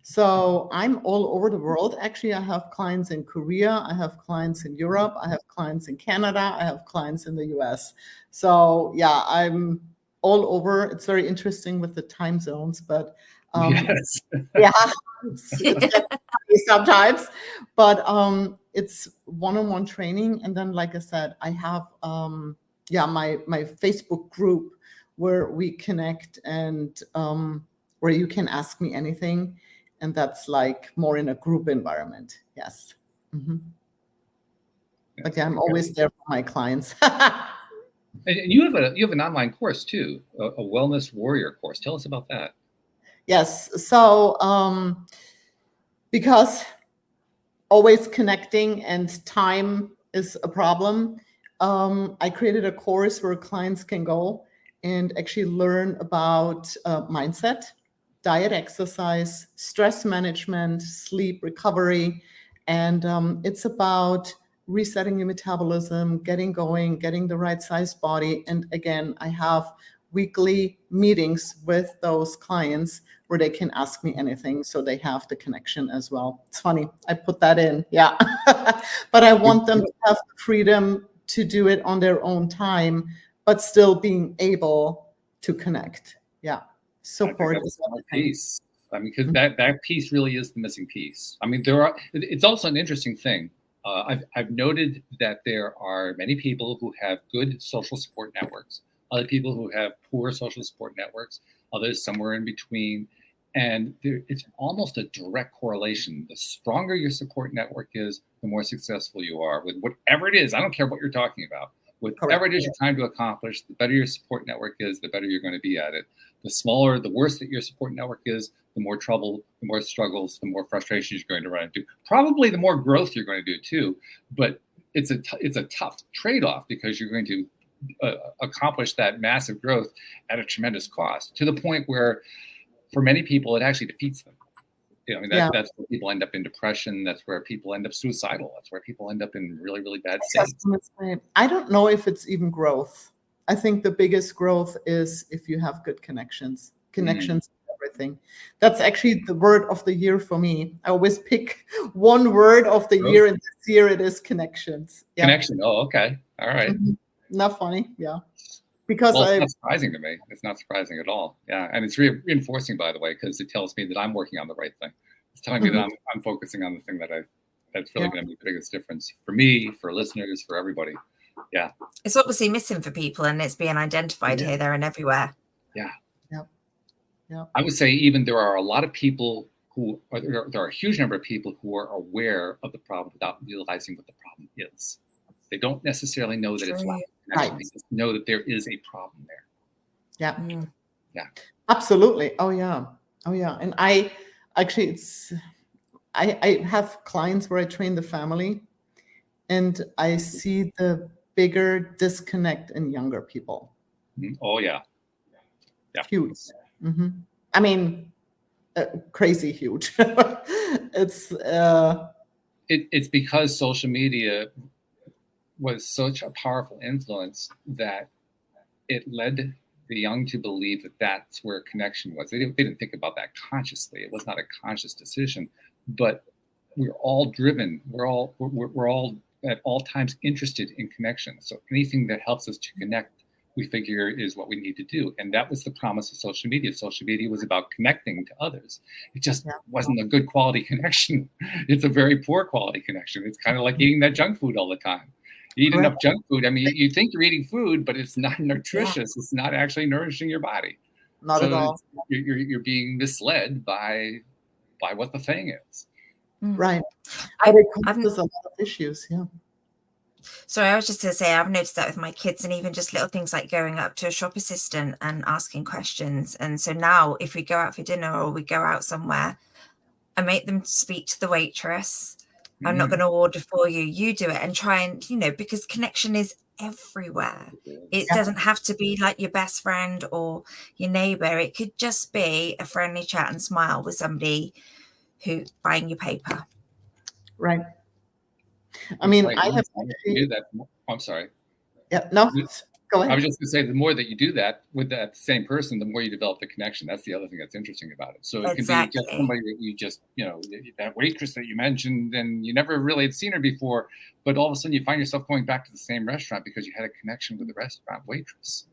So I'm all over the world. Actually, I have clients in Korea. I have clients in Europe. I have clients in Canada. I have clients in the US. So yeah, I'm all over. It's very interesting with the time zones, but yes. Yeah, it's sometimes, but it's one-on-one training. And then, like I said, I have my Facebook group where we connect, and where you can ask me anything, and that's like more in a group environment. Yes. Mm-hmm. But yeah, I'm always there for my clients. And you have an online course too, a wellness warrior course. Tell us about that. Yes. So because always connecting and time is a problem, I created a course where clients can go and actually learn about mindset, diet, exercise, stress management, sleep, recovery. And it's about resetting your metabolism, getting going, getting the right size body. And again, I have weekly meetings with those clients where they can ask me anything, so they have the connection as well. It's funny, I put that in, yeah. But I want them to have the freedom to do it on their own time, but still being able to connect. Yeah, support is a piece. I mean, because that piece really is the missing piece. I mean, it's also an interesting thing. I've noted that there are many people who have good social support networks, other people who have poor social support networks, others somewhere in between. And it's almost a direct correlation. The stronger your support network is, the more successful you are with whatever it is. I don't care what you're talking about. Whatever it is you're trying to accomplish, the better your support network is, the better you're going to be at it. The smaller, the worse that your support network is, the more trouble, the more struggles, the more frustrations you're going to run into. Probably the more growth you're going to do too. But it's a tough trade-off, because you're going to accomplish that massive growth at a tremendous cost, to the point where for many people it actually defeats them. You know, I mean, Yeah. that's where people end up in depression. That's where people end up suicidal. That's where people end up in really, really bad states. I don't know if it's even growth. I think the biggest growth is if you have good connections. Connections, everything. That's actually the word of the year for me. I always pick one word of the year, and this year it is connections. Yeah. Connection. Oh, okay. All right. Not funny. Yeah. Because it's not surprising to me. It's not surprising at all. Yeah. And it's reinforcing, by the way, because it tells me that I'm working on the right thing. It's telling me that I'm focusing on the thing that's really going to make the biggest difference for me, for listeners, for everybody. Yeah. It's obviously missing for people, and it's being identified here, there, and everywhere. Yeah. Yeah. I would say even there are a lot of people there are a huge number of people who are aware of the problem without realizing what the problem is. They don't necessarily know that it's lack of connection. They just know that there is a problem there. Yeah. Yeah. Absolutely. Oh yeah. And I actually, I have clients where I train the family, and I see the bigger disconnect in younger people. Oh yeah. Huge. I mean, crazy huge. It's because social media was such a powerful influence that it led the young to believe that that's where connection was. They didn't think about that consciously. It was not a conscious decision, but we're all driven. We're all at all times interested in connection. So anything that helps us to connect, we figure is what we need to do. And that was the promise of social media. Social media was about connecting to others. It just wasn't a good quality connection. It's a very poor quality connection. It's kind of like eating that junk food all the time. You eat enough junk food. I mean, you think you're eating food, but it's not nutritious. It's not actually nourishing your body. Not at all. You're being misled by what the thing is. Right. But it causes a lot of issues. Yeah. So I was just going to say, I've noticed that with my kids, and even just little things like going up to a shop assistant and asking questions. And so now if we go out for dinner or we go out somewhere, I make them speak to the waitress. I'm not going to order for you. You do it, and try and, because connection is everywhere. It doesn't have to be like your best friend or your neighbor. It could just be a friendly chat and smile with somebody who buying your paper. Right. I mean, I have do that. I'm sorry. Yeah. No. Go ahead. I was just going to say, the more that you do that with that same person, the more you develop the connection. That's the other thing that's interesting about it. So it can be just somebody that you just, that waitress that you mentioned, and you never really had seen her before, but all of a sudden you find yourself going back to the same restaurant because you had a connection with the restaurant waitress.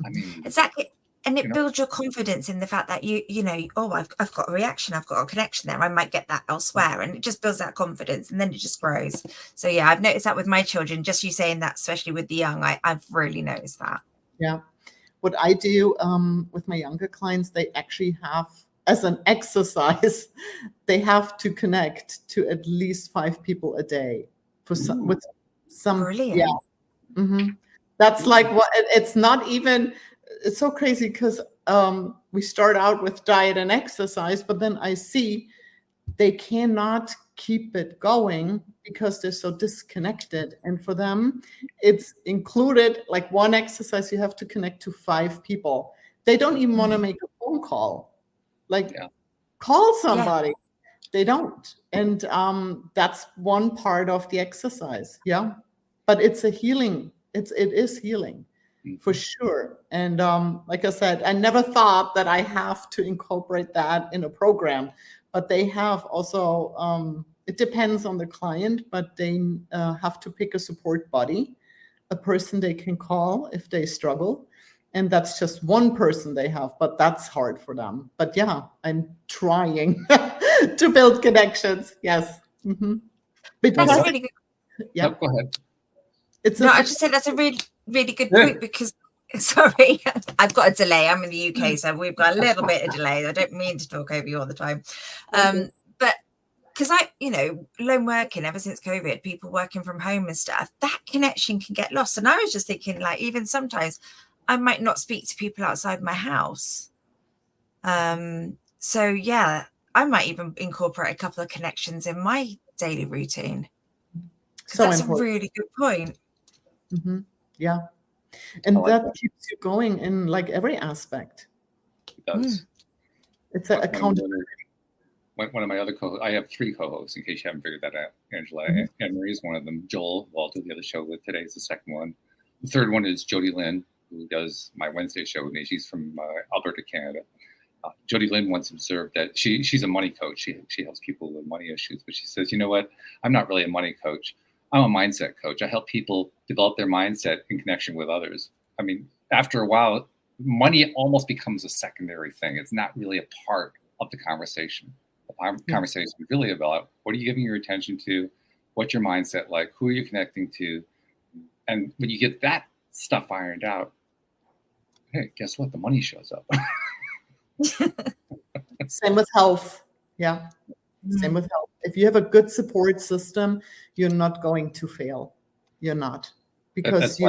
I mean, exactly. And it builds your confidence in the fact that I've got a reaction, I've got a connection there. I might get that elsewhere, and it just builds that confidence, and then it just grows. So yeah, I've noticed that with my children. Just you saying that, especially with the young, I've really noticed that. Yeah, what I do with my younger clients, they actually have, as an exercise, they have to connect to at least 5 people a day for with some. Brilliant. Yeah, that's like what it's not even. It's so crazy because we start out with diet and exercise, but then I see they cannot keep it going because they're so disconnected. And for them, it's included like one exercise, you have to connect to 5 people. They don't even want to make a phone call, call somebody. They don't. And that's one part of the exercise. Yeah. But it's a healing. It is healing. For sure. And like I said, I never thought that I have to incorporate that in a program, but they have also, it depends on the client, but they have to pick a support buddy, a person they can call if they struggle. And that's just one person they have, but that's hard for them. But yeah, I'm trying to build connections. Yes. That's a really good. Yeah. Go ahead. I just said that's a really, really good point because, sorry, I've got a delay. I'm in the UK, so we've got a little bit of delay. I don't mean to talk over you all the time. But because lone working ever since COVID, people working from home and stuff, that connection can get lost. And I was just thinking, like, even sometimes I might not speak to people outside my house. So yeah, I might even incorporate a couple of connections in my daily routine. So that's important. A really good point. Yeah. And that keeps you going in like every aspect. It does. It's an accountability. one of my other I have 3 co-hosts in case you haven't figured that out. Angela and Marie is one of them. Joel, Walt, who the other show with today, is the second one. The third one is Jody Lynn, who does my Wednesday show with me. She's from Alberta, Canada. Jody Lynn once observed that she's a money coach. She helps people with money issues, but she says, you know what? I'm not really a money coach. I'm a mindset coach. I help people develop their mindset in connection with others. I mean, after a while, money almost becomes a secondary thing. It's not really a part of the conversation. The conversation is really about what are you giving your attention to, what's your mindset like, who are you connecting to, and when you get that stuff ironed out, hey, guess what? The money shows up. Same with health. Yeah. Same with health. If you have a good support system, you're not going to fail. You're not. Because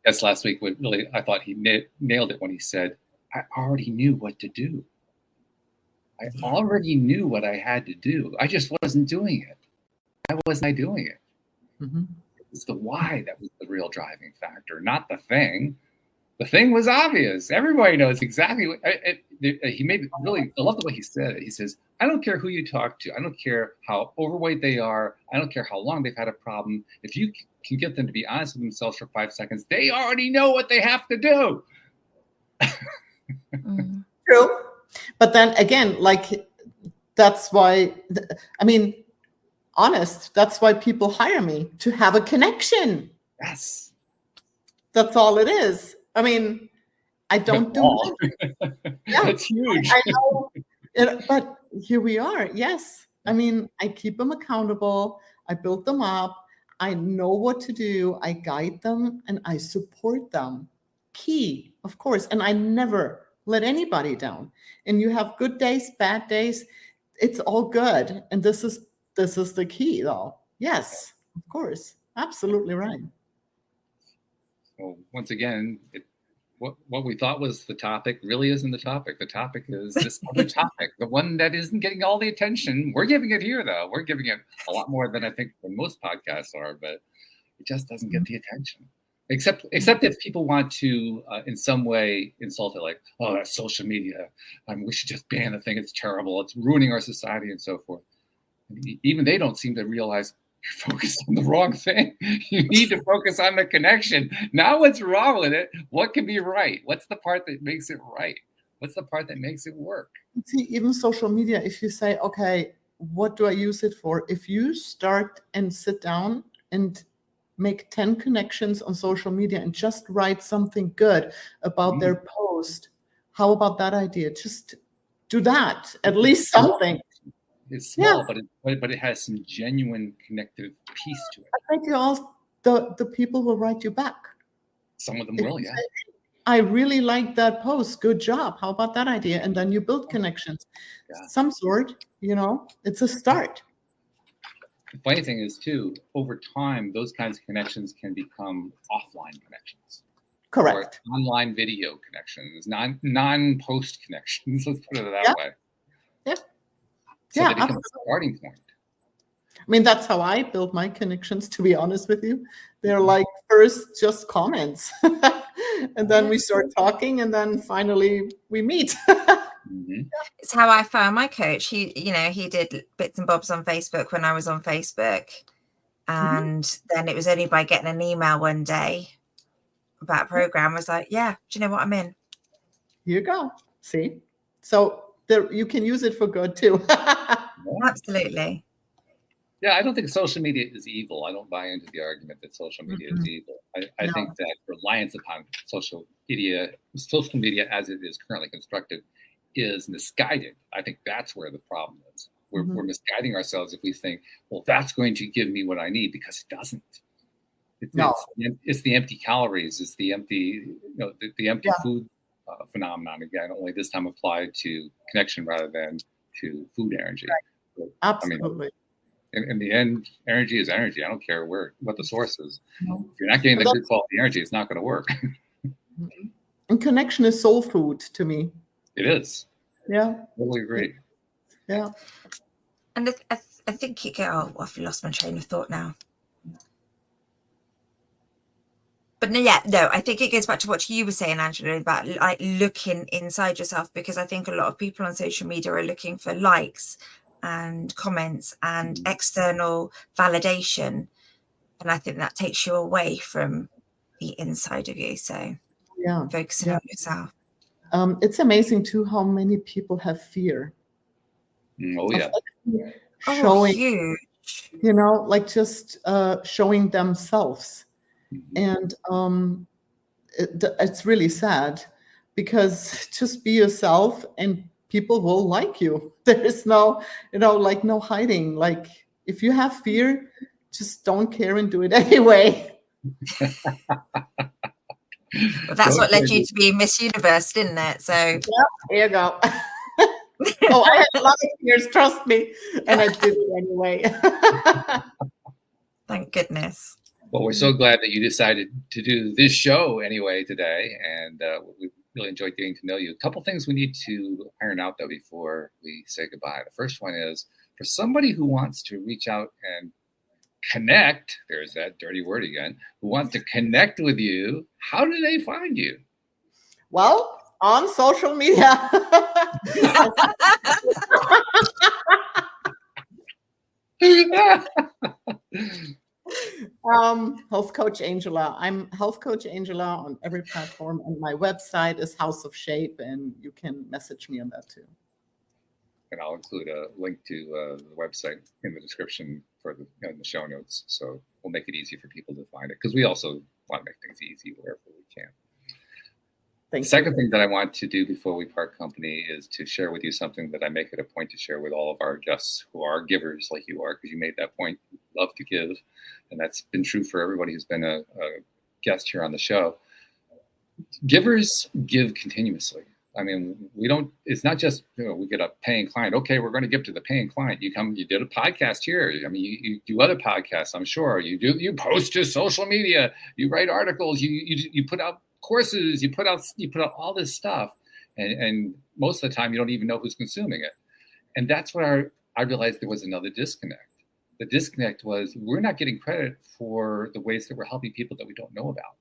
that's last week. What really, I thought he nailed it when he said, I already knew what to do. I already knew what I had to do. I just wasn't doing it. Why wasn't I doing it? It was the why that was the real driving factor, not the thing. The thing was obvious. Everybody knows exactly what he made it really. I love the way he said it. He says, I don't care who you talk to. I don't care how overweight they are. I don't care how long they've had a problem. If you can get them to be honest with themselves for 5 seconds, they already know what they have to do. True. But then again, like, that's why, I mean, honest, that's why people hire me, to have a connection. Yes. That's all it is. I mean, I don't do it. Yeah, that's huge. I know, but here we are. Yes. I mean, I keep them accountable. I build them up. I know what to do. I guide them and I support them. Key, of course. And I never let anybody down. And you have good days, bad days. It's all good. And this is the key, though. Yes, of course. Absolutely right. Well, once again, what we thought was the topic really isn't the topic. The topic is this other topic, the one that isn't getting all the attention. We're giving it here, though. We're giving it a lot more than I think most podcasts are, but it just doesn't get the attention. Except if people want to, in some way, insult it, like, oh, that's social media. We should just ban the thing. It's terrible. It's ruining our society and so forth. Even they don't seem to realize you're focused on the wrong thing. You need to focus on the connection. Not what's wrong with it. What can be right? What's the part that makes it right? What's the part that makes it work? See, even social media, if you say, okay, what do I use it for? If you start and sit down and make 10 connections on social media and just write something good about their post, how about that idea? Just do that, at least something. It's small, but it has some genuine connective piece to it. I think the people will write you back. Some of them will, yeah. I really like that post. Good job. How about that idea? And then you build connections. Yeah. Some sort, it's a start. The funny thing is, too, over time, those kinds of connections can become offline connections. Correct. Or online video connections, non-post connections. Let's put it that way. Yeah. So they become a starting point. I mean, that's how I build my connections, to be honest with you. They're like first just comments. And then we start talking and then finally we meet. It's how I found my coach. He did bits and bobs on Facebook when I was on Facebook. And then it was only by getting an email one day about a program. I was like, yeah, do you know what, I'm in. Here you go. See? So you can use it for good too. Absolutely. Yeah, I don't think social media is evil. I don't buy into the argument that social media is evil. I think that reliance upon social media as it is currently constructed is misguided. I think that's where the problem is. We're misguiding ourselves if we think, well, that's going to give me what I need, because it doesn't. It's the empty calories. It's the empty, the empty food phenomenon. Again, only this time applied to connection rather than to food energy. Right. Absolutely. In the end, energy is energy. I don't care what the source is. If you're not getting the good quality energy, it's not going to work. And connection is soul food to me. It is. Yeah. Totally agree. Yeah. And I think I've lost my train of thought now. But I think it goes back to what you were saying, Angela, about like looking inside yourself, because I think a lot of people on social media are looking for likes and comments and external validation. And I think that takes you away from the inside of you. So Yeah. focusing on yourself. It's amazing too how many people have fear. Oh, yeah. Showing, huge. you know, like just showing themselves. And it's really sad, because just be yourself and people will like you. There is no, you know, like no hiding. Like if you have fear, just don't care and do it anyway. Well, that's what led you to be Miss Universe, didn't it? So yeah, there you go. Oh, I had a lot of fears, trust me, and I did it anyway. Thank goodness. Well, we're so glad that you decided to do this show anyway today, and we really enjoyed getting to know you. A couple things we need to iron out, though, before we say goodbye. The first one is, for somebody who wants to reach out and connect, there's that dirty word again, who wants to connect with you, how do they find you? Well, on social media. Health Coach Angela. I'm Health Coach Angela on every platform, and my website is House of Shape, and you can message me on that too. And I'll include a link to the website in the description for in the show notes, so we'll make it easy for people to find it, because we also want to make things easy wherever we can. The second thing that I want to do before we part company is to share with you something that I make it a point to share with all of our guests who are givers like you are, because you made that point, love to give. And that's been true for everybody who's been a guest here on the show. Givers give continuously. I mean, we don't, it's not just, you know, we get a paying client. Okay, we're going to give to the paying client. You did a podcast here. I mean, you do other podcasts, I'm sure. You post to social media, you write articles, you put out courses, you put out all this stuff. And most of the time you don't even know who's consuming it. And that's what I realized there was another disconnect. The disconnect was we're not getting credit for the ways that we're helping people that we don't know about.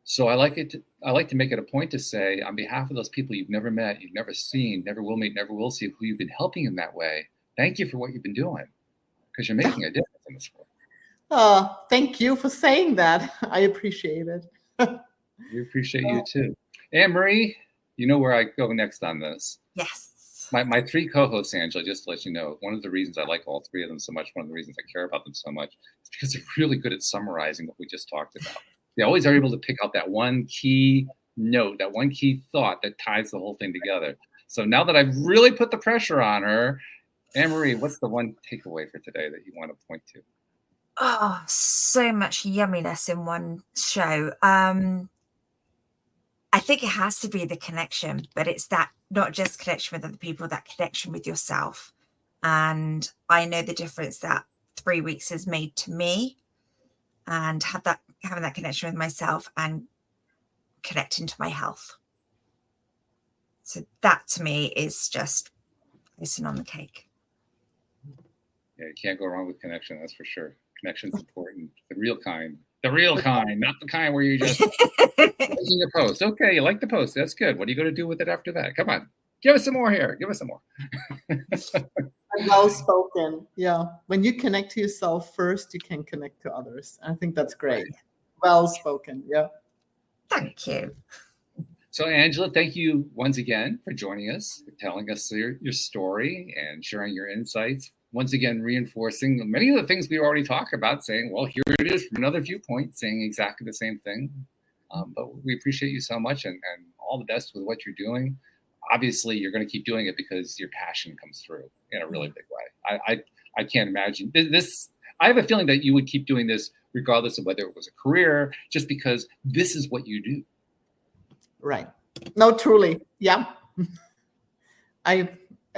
So I like to make it a point to say, on behalf of those people you've never met, you've never seen, never will meet, never will see, who you've been helping in that way, thank you for what you've been doing, because you're making a difference in this world. Thank you for saying that. I appreciate it. We appreciate you too. Anne-Marie, you know where I go next on this. Yes. My three co-hosts, Angela, just to let you know, one of the reasons I like all three of them so much, one of the reasons I care about them so much, is because they're really good at summarizing what we just talked about. They always are able to pick out that one key note, that one key thought that ties the whole thing together. So now that I've really put the pressure on her, Anne-Marie, what's the one takeaway for today that you want to point to? Oh, so much yumminess in one show. I think it has to be the connection, but it's that not just connection with other people, that connection with yourself. And I know the difference that 3 weeks has made to me, and having that connection with myself and connecting to my health. So that to me is just icing on the cake. Yeah, you can't go wrong with connection, that's for sure. Connection's important. The real kind, not the kind where you just making a post. Okay, you like the post. That's good. What are you going to do with it after that? Come on, give us some more here. Give us some more. Well spoken. Yeah. When you connect to yourself first, you can connect to others. I think that's great. Well spoken. Yeah. Thank you. So, Angela, thank you once again for joining us, for telling us your story and sharing your insights. Once again, reinforcing many of the things we already talked about, saying, well, here it is from another viewpoint, saying exactly the same thing. But we appreciate you so much, and all the best with what you're doing. Obviously, you're going to keep doing it because your passion comes through in a really big way. I can't imagine this. I have a feeling that you would keep doing this regardless of whether it was a career, just because this is what you do. Right. No, truly. Yeah. I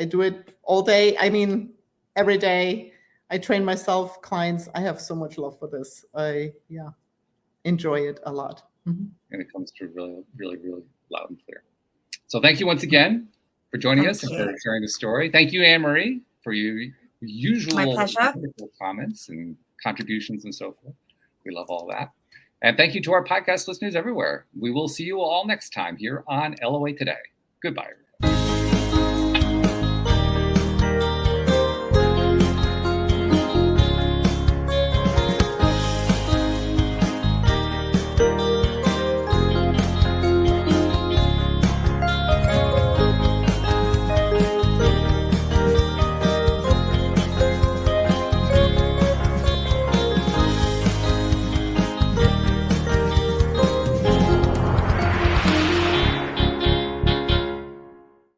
do it all day. I mean, every day. I train myself, clients. I have so much love for this. I enjoy it a lot. Mm-hmm. And it comes through really, really, really loud and clear. So thank you once again for joining us and for sharing the story. Thank you, Anne-Marie, for your usual comments and contributions and so forth. We love all that. And thank you to our podcast listeners everywhere. We will see you all next time here on LOA Today. Goodbye, everyone.